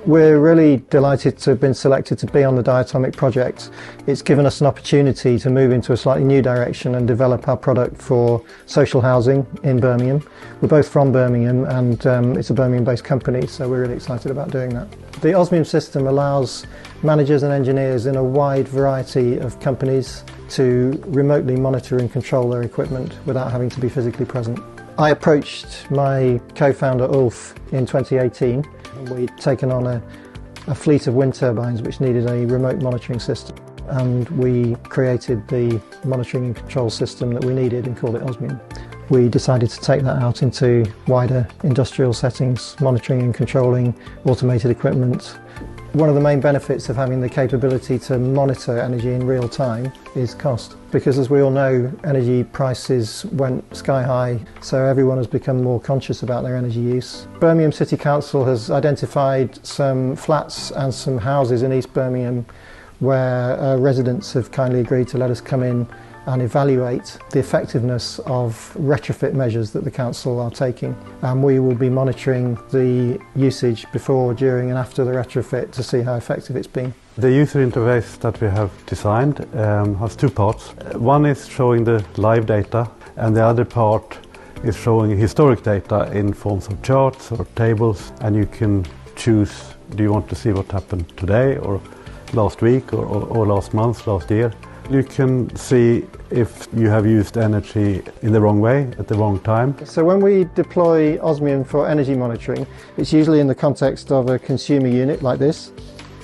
We're really delighted to have been selected to be on the Diatomic project. It's given us an opportunity to move into a slightly new direction and develop our product for social housing in Birmingham. We're both from Birmingham, and it's a Birmingham-based company, so we're really excited about doing that. The Osmium system allows managers and engineers in a wide variety of companies to remotely monitor and control their equipment without having to be physically present. I approached my co-founder Ulf in 2018. We'd taken on a fleet of wind turbines which needed a remote monitoring system, and we created the monitoring and control system that we needed and called it Osmium. We decided to take that out into wider industrial settings, monitoring and controlling automated equipment. One of the main benefits of having the capability to monitor energy in real time is cost, because as we all know, energy prices went sky high, so everyone has become more conscious about their energy use. Birmingham City Council has identified some flats and some houses in East Birmingham where residents have kindly agreed to let us come in and evaluate the effectiveness of retrofit measures that the council are taking. And we will be monitoring the usage before, during and after the retrofit to see how effective it's been. The user interface that we have designed has two parts. One is showing the live data, and the other part is showing historic data in forms of charts or tables, and you can choose, do you want to see what happened today or last week or last month, last year. You can see if you have used energy in the wrong way at the wrong time. So when we deploy Osmium for energy monitoring, it's usually in the context of a consumer unit like this.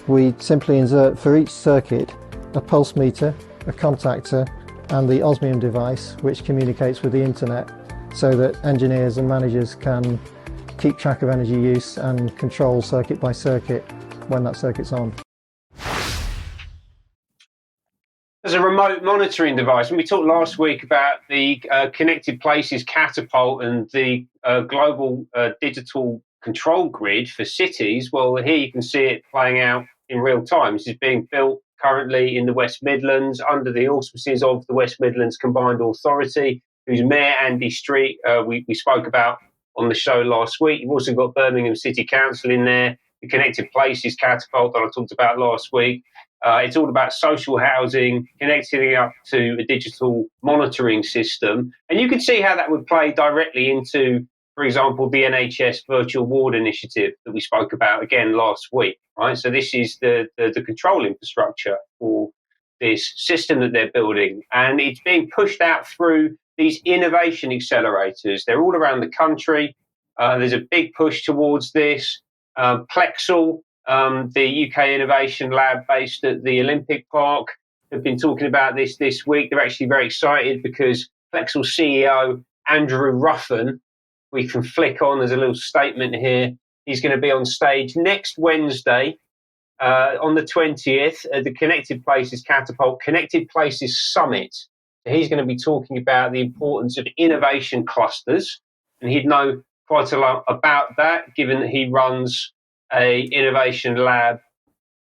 We simply insert for each circuit a pulse meter, a contactor, and the Osmium device, which communicates with the internet, so that engineers and managers can keep track of energy use and control circuit by circuit when that circuit's on. There's a remote monitoring device, and we talked last week about the Connected Places Catapult and the global digital control grid for cities. Well, here you can see it playing out in real time. This is being built currently in the West Midlands under the auspices of the West Midlands Combined Authority, whose Mayor Andy Street we spoke about on the show last week. You've also got Birmingham City Council in there, the Connected Places Catapult that I talked about last week. It's all about social housing, connecting it up to a digital monitoring system. And you can see how that would play directly into, for example, the NHS Virtual Ward Initiative that we spoke about again last week, right? So this is the control infrastructure for this system that they're building. And it's being pushed out through these innovation accelerators. They're all around the country. There's a big push towards this. Plexel, the UK Innovation Lab based at the Olympic Park, have been talking about this week. They're actually very excited because Plexel CEO Andrew Ruffin, we can flick on, there's a little statement here. He's going to be on stage next Wednesday on the 20th at the Connected Places Catapult Connected Places Summit. So he's going to be talking about the importance of innovation clusters, and he'd know quite a lot about that, given that he runs a innovation lab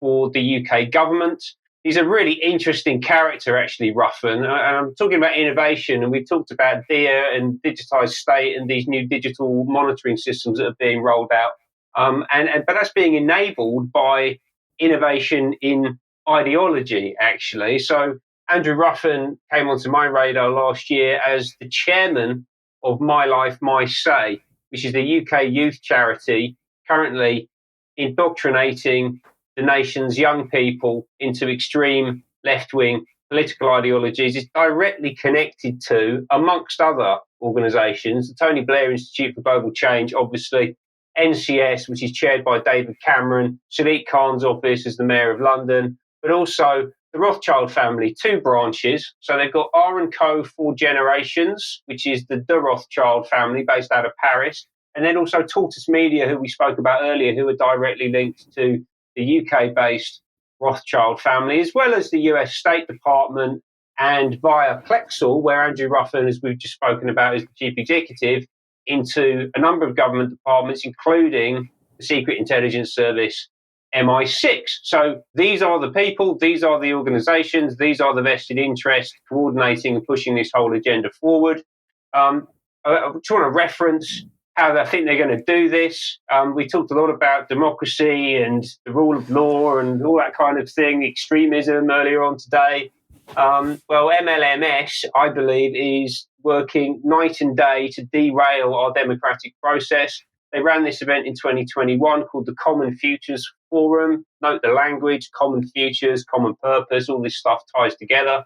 for the UK government. He's a really interesting character, actually, Ruffin. And I'm talking about innovation, and we've talked about DIA and digitised state and these new digital monitoring systems that are being rolled out. But that's being enabled by innovation in ideology, actually. So Andrew Ruffin came onto my radar last year as the chairman of My Life, My Say, which is the UK youth charity currently indoctrinating the nation's young people into extreme left-wing political ideologies. Is directly connected to, amongst other organisations, the Tony Blair Institute for Global Change, obviously, NCS, which is chaired by David Cameron, Sadiq Khan's office as the Mayor of London, but also the Rothschild family, 2 branches. So they've got R&Co 4 Generations, which is the De Rothschild family based out of Paris, and then also Tortoise Media, who we spoke about earlier, who are directly linked to the UK-based Rothschild family, as well as the US State Department, and via Plexel, where Andrew Ruffin, as we've just spoken about, is the chief executive, into a number of government departments, including the Secret Intelligence Service, MI6. So these are the people, these are the organisations, these are the vested interests coordinating and pushing this whole agenda forward. I just want to reference how I think they're going to do this. We talked a lot about democracy and the rule of law and all that kind of thing, extremism earlier on today. Well, MLMS, I believe, is working night and day to derail our democratic process. They ran this event in 2021 called the Common Futures Forum. Note the language, common futures, common purpose, all this stuff ties together.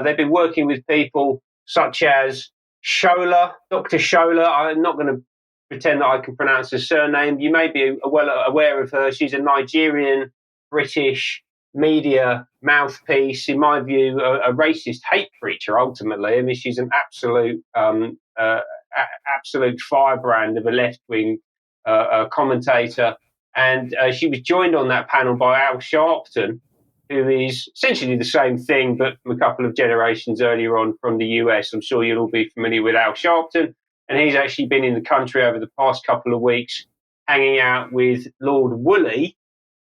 They've been working with people such as Shola, Dr. Shola. I'm not going to pretend that I can pronounce her surname. You may be well aware of her. She's a Nigerian, British media mouthpiece, in my view, a racist hate preacher, ultimately. I mean, she's an absolute firebrand of a left-wing commentator. And she was joined on that panel by Al Sharpton, who is essentially the same thing, but from a couple of generations earlier on from the US. I'm sure you'll all be familiar with Al Sharpton. And he's actually been in the country over the past couple of weeks, hanging out with Lord Woolley,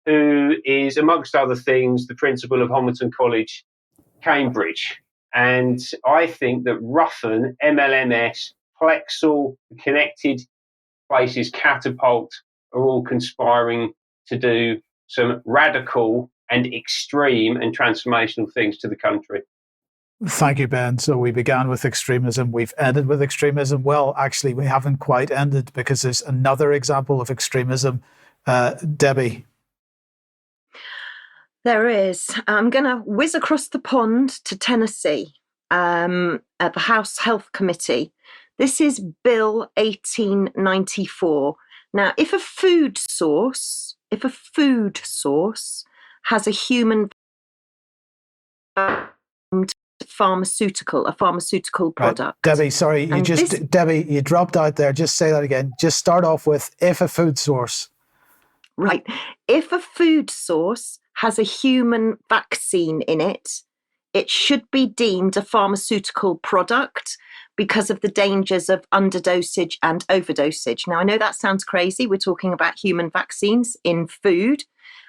who is, amongst other things, the principal of Homerton College, Cambridge. And I think that Ruffin, MLMS, Plexel, Connected Places, Catapult are all conspiring to do some radical and extreme and transformational things to the country. Thank you, Ben. So we began with extremism. We've ended with extremism. Well, actually, we haven't quite ended because there's another example of extremism. Debi. There is. I'm going to whiz across the pond to Tennessee at the House Health Committee. This is Bill 1894. Now, if a food source has a human a pharmaceutical product. Right. Debi, sorry, Debi, you dropped out there. Just say that again. Just start off with if a food source. Right. If a food source has a human vaccine in it, it should be deemed a pharmaceutical product because of the dangers of underdosage and overdosage. Now, I know that sounds crazy. We're talking about human vaccines in food.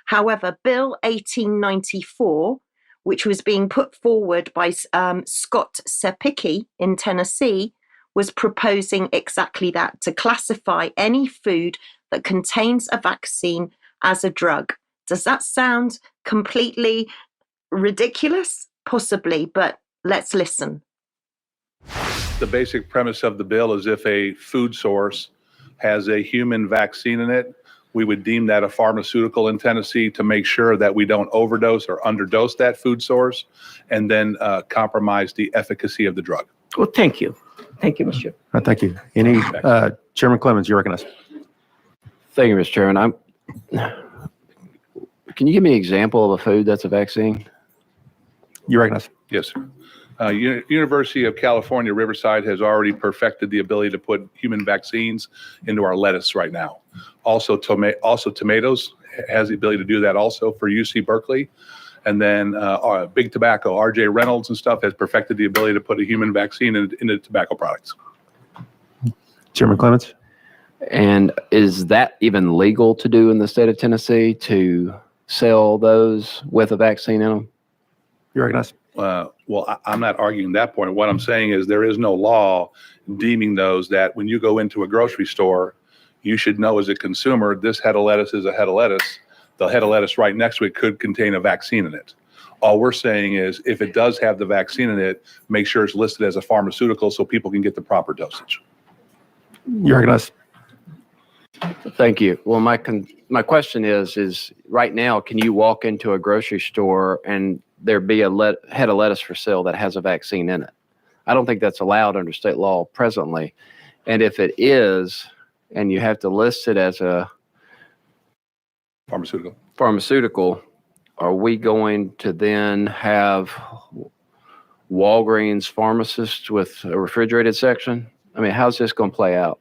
However, Bill 1894, which was being put forward by Scott Sepicki in Tennessee, was proposing exactly that, to classify any food that contains a vaccine as a drug. Does that sound completely ridiculous? Possibly, but let's listen. The basic premise of the bill is if a food source has a human vaccine in it, we would deem that a pharmaceutical in Tennessee to make sure that we don't overdose or underdose that food source and then compromise the efficacy of the drug. Well, thank you. Thank you, Mr. Chair. Thank you. Chairman Clemens, you recognize. Thank you, Mr. Chairman. Can you give me an example of a food that's a vaccine? You recognize? Yes, sir. University of California, Riverside has already perfected the ability to put human vaccines into our lettuce right now. Also, tomatoes has the ability to do that also for UC Berkeley. And then Big Tobacco, R.J. Reynolds and stuff has perfected the ability to put a human vaccine into tobacco products. Chairman Clements? And is that even legal to do in the state of Tennessee, to sell those with a vaccine in them? You recognize? Well, I'm not arguing that point. What I'm saying is there is no law deeming those that when you go into a grocery store, you should know as a consumer, this head of lettuce is a head of lettuce. The head of lettuce right next to it could contain a vaccine in it. All we're saying is if it does have the vaccine in it, make sure it's listed as a pharmaceutical so people can get the proper dosage. You recognize? Thank you. Well, my question is right now, can you walk into a grocery store and there be a head of lettuce for sale that has a vaccine in it? I don't think that's allowed under state law presently. And if it is, and you have to list it as a pharmaceutical, are we going to then have Walgreens pharmacists with a refrigerated section? I mean, how's this going to play out?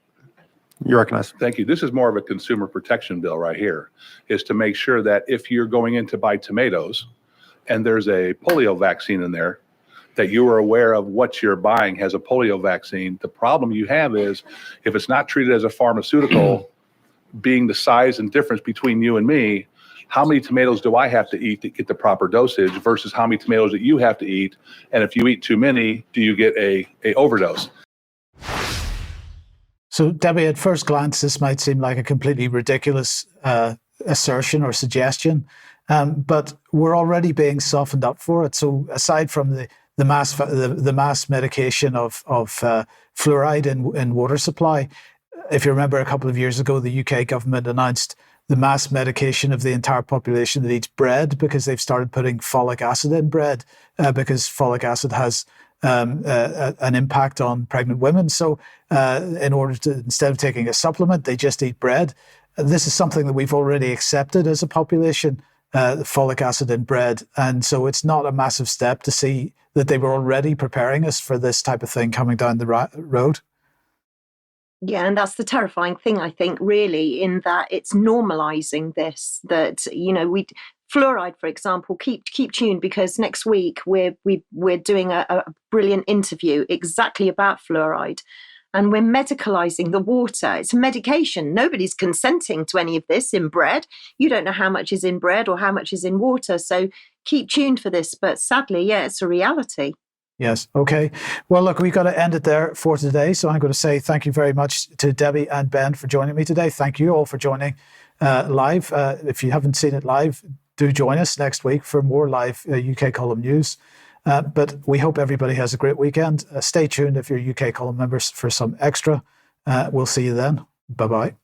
You recognize? Thank you. This is more of a consumer protection bill right here, is to make sure that if you're going in to buy tomatoes and there's a polio vaccine in there, that you are aware of what you're buying has a polio vaccine. The problem you have is if it's not treated as a pharmaceutical, being the size and difference between you and me, how many tomatoes do I have to eat to get the proper dosage versus how many tomatoes that you have to eat? And if you eat too many, do you get a overdose? So, Debbie, at first glance, this might seem like a completely ridiculous assertion or suggestion, but we're already being softened up for it. So, aside from the mass medication of fluoride in water supply, if you remember, a couple of years ago, the UK government announced the mass medication of the entire population that eats bread because they've started putting folic acid in bread because folic acid has an impact on pregnant women. So in order to, instead of taking a supplement, they just eat bread. This is something that we've already accepted as a population, folic acid in bread. And so it's not a massive step to see that they were already preparing us for this type of thing coming down the road. Yeah, and that's the terrifying thing, I think, really, in that it's normalizing this, that, you know, fluoride, for example, keep tuned, because next week we're doing a brilliant interview exactly about fluoride, and we're medicalizing the water. It's a medication. Nobody's consenting to any of this in bread. You don't know how much is in bread or how much is in water. So keep tuned for this. But sadly, yeah, it's a reality. Yes. Okay. Well, look, we've got to end it there for today. So I'm going to say thank you very much to Debbie and Ben for joining me today. Thank you all for joining live. If you haven't seen it live, do join us next week for more live UK Column news. But we hope everybody has a great weekend. Stay tuned if you're UK Column members for some extra. We'll see you then. Bye-bye.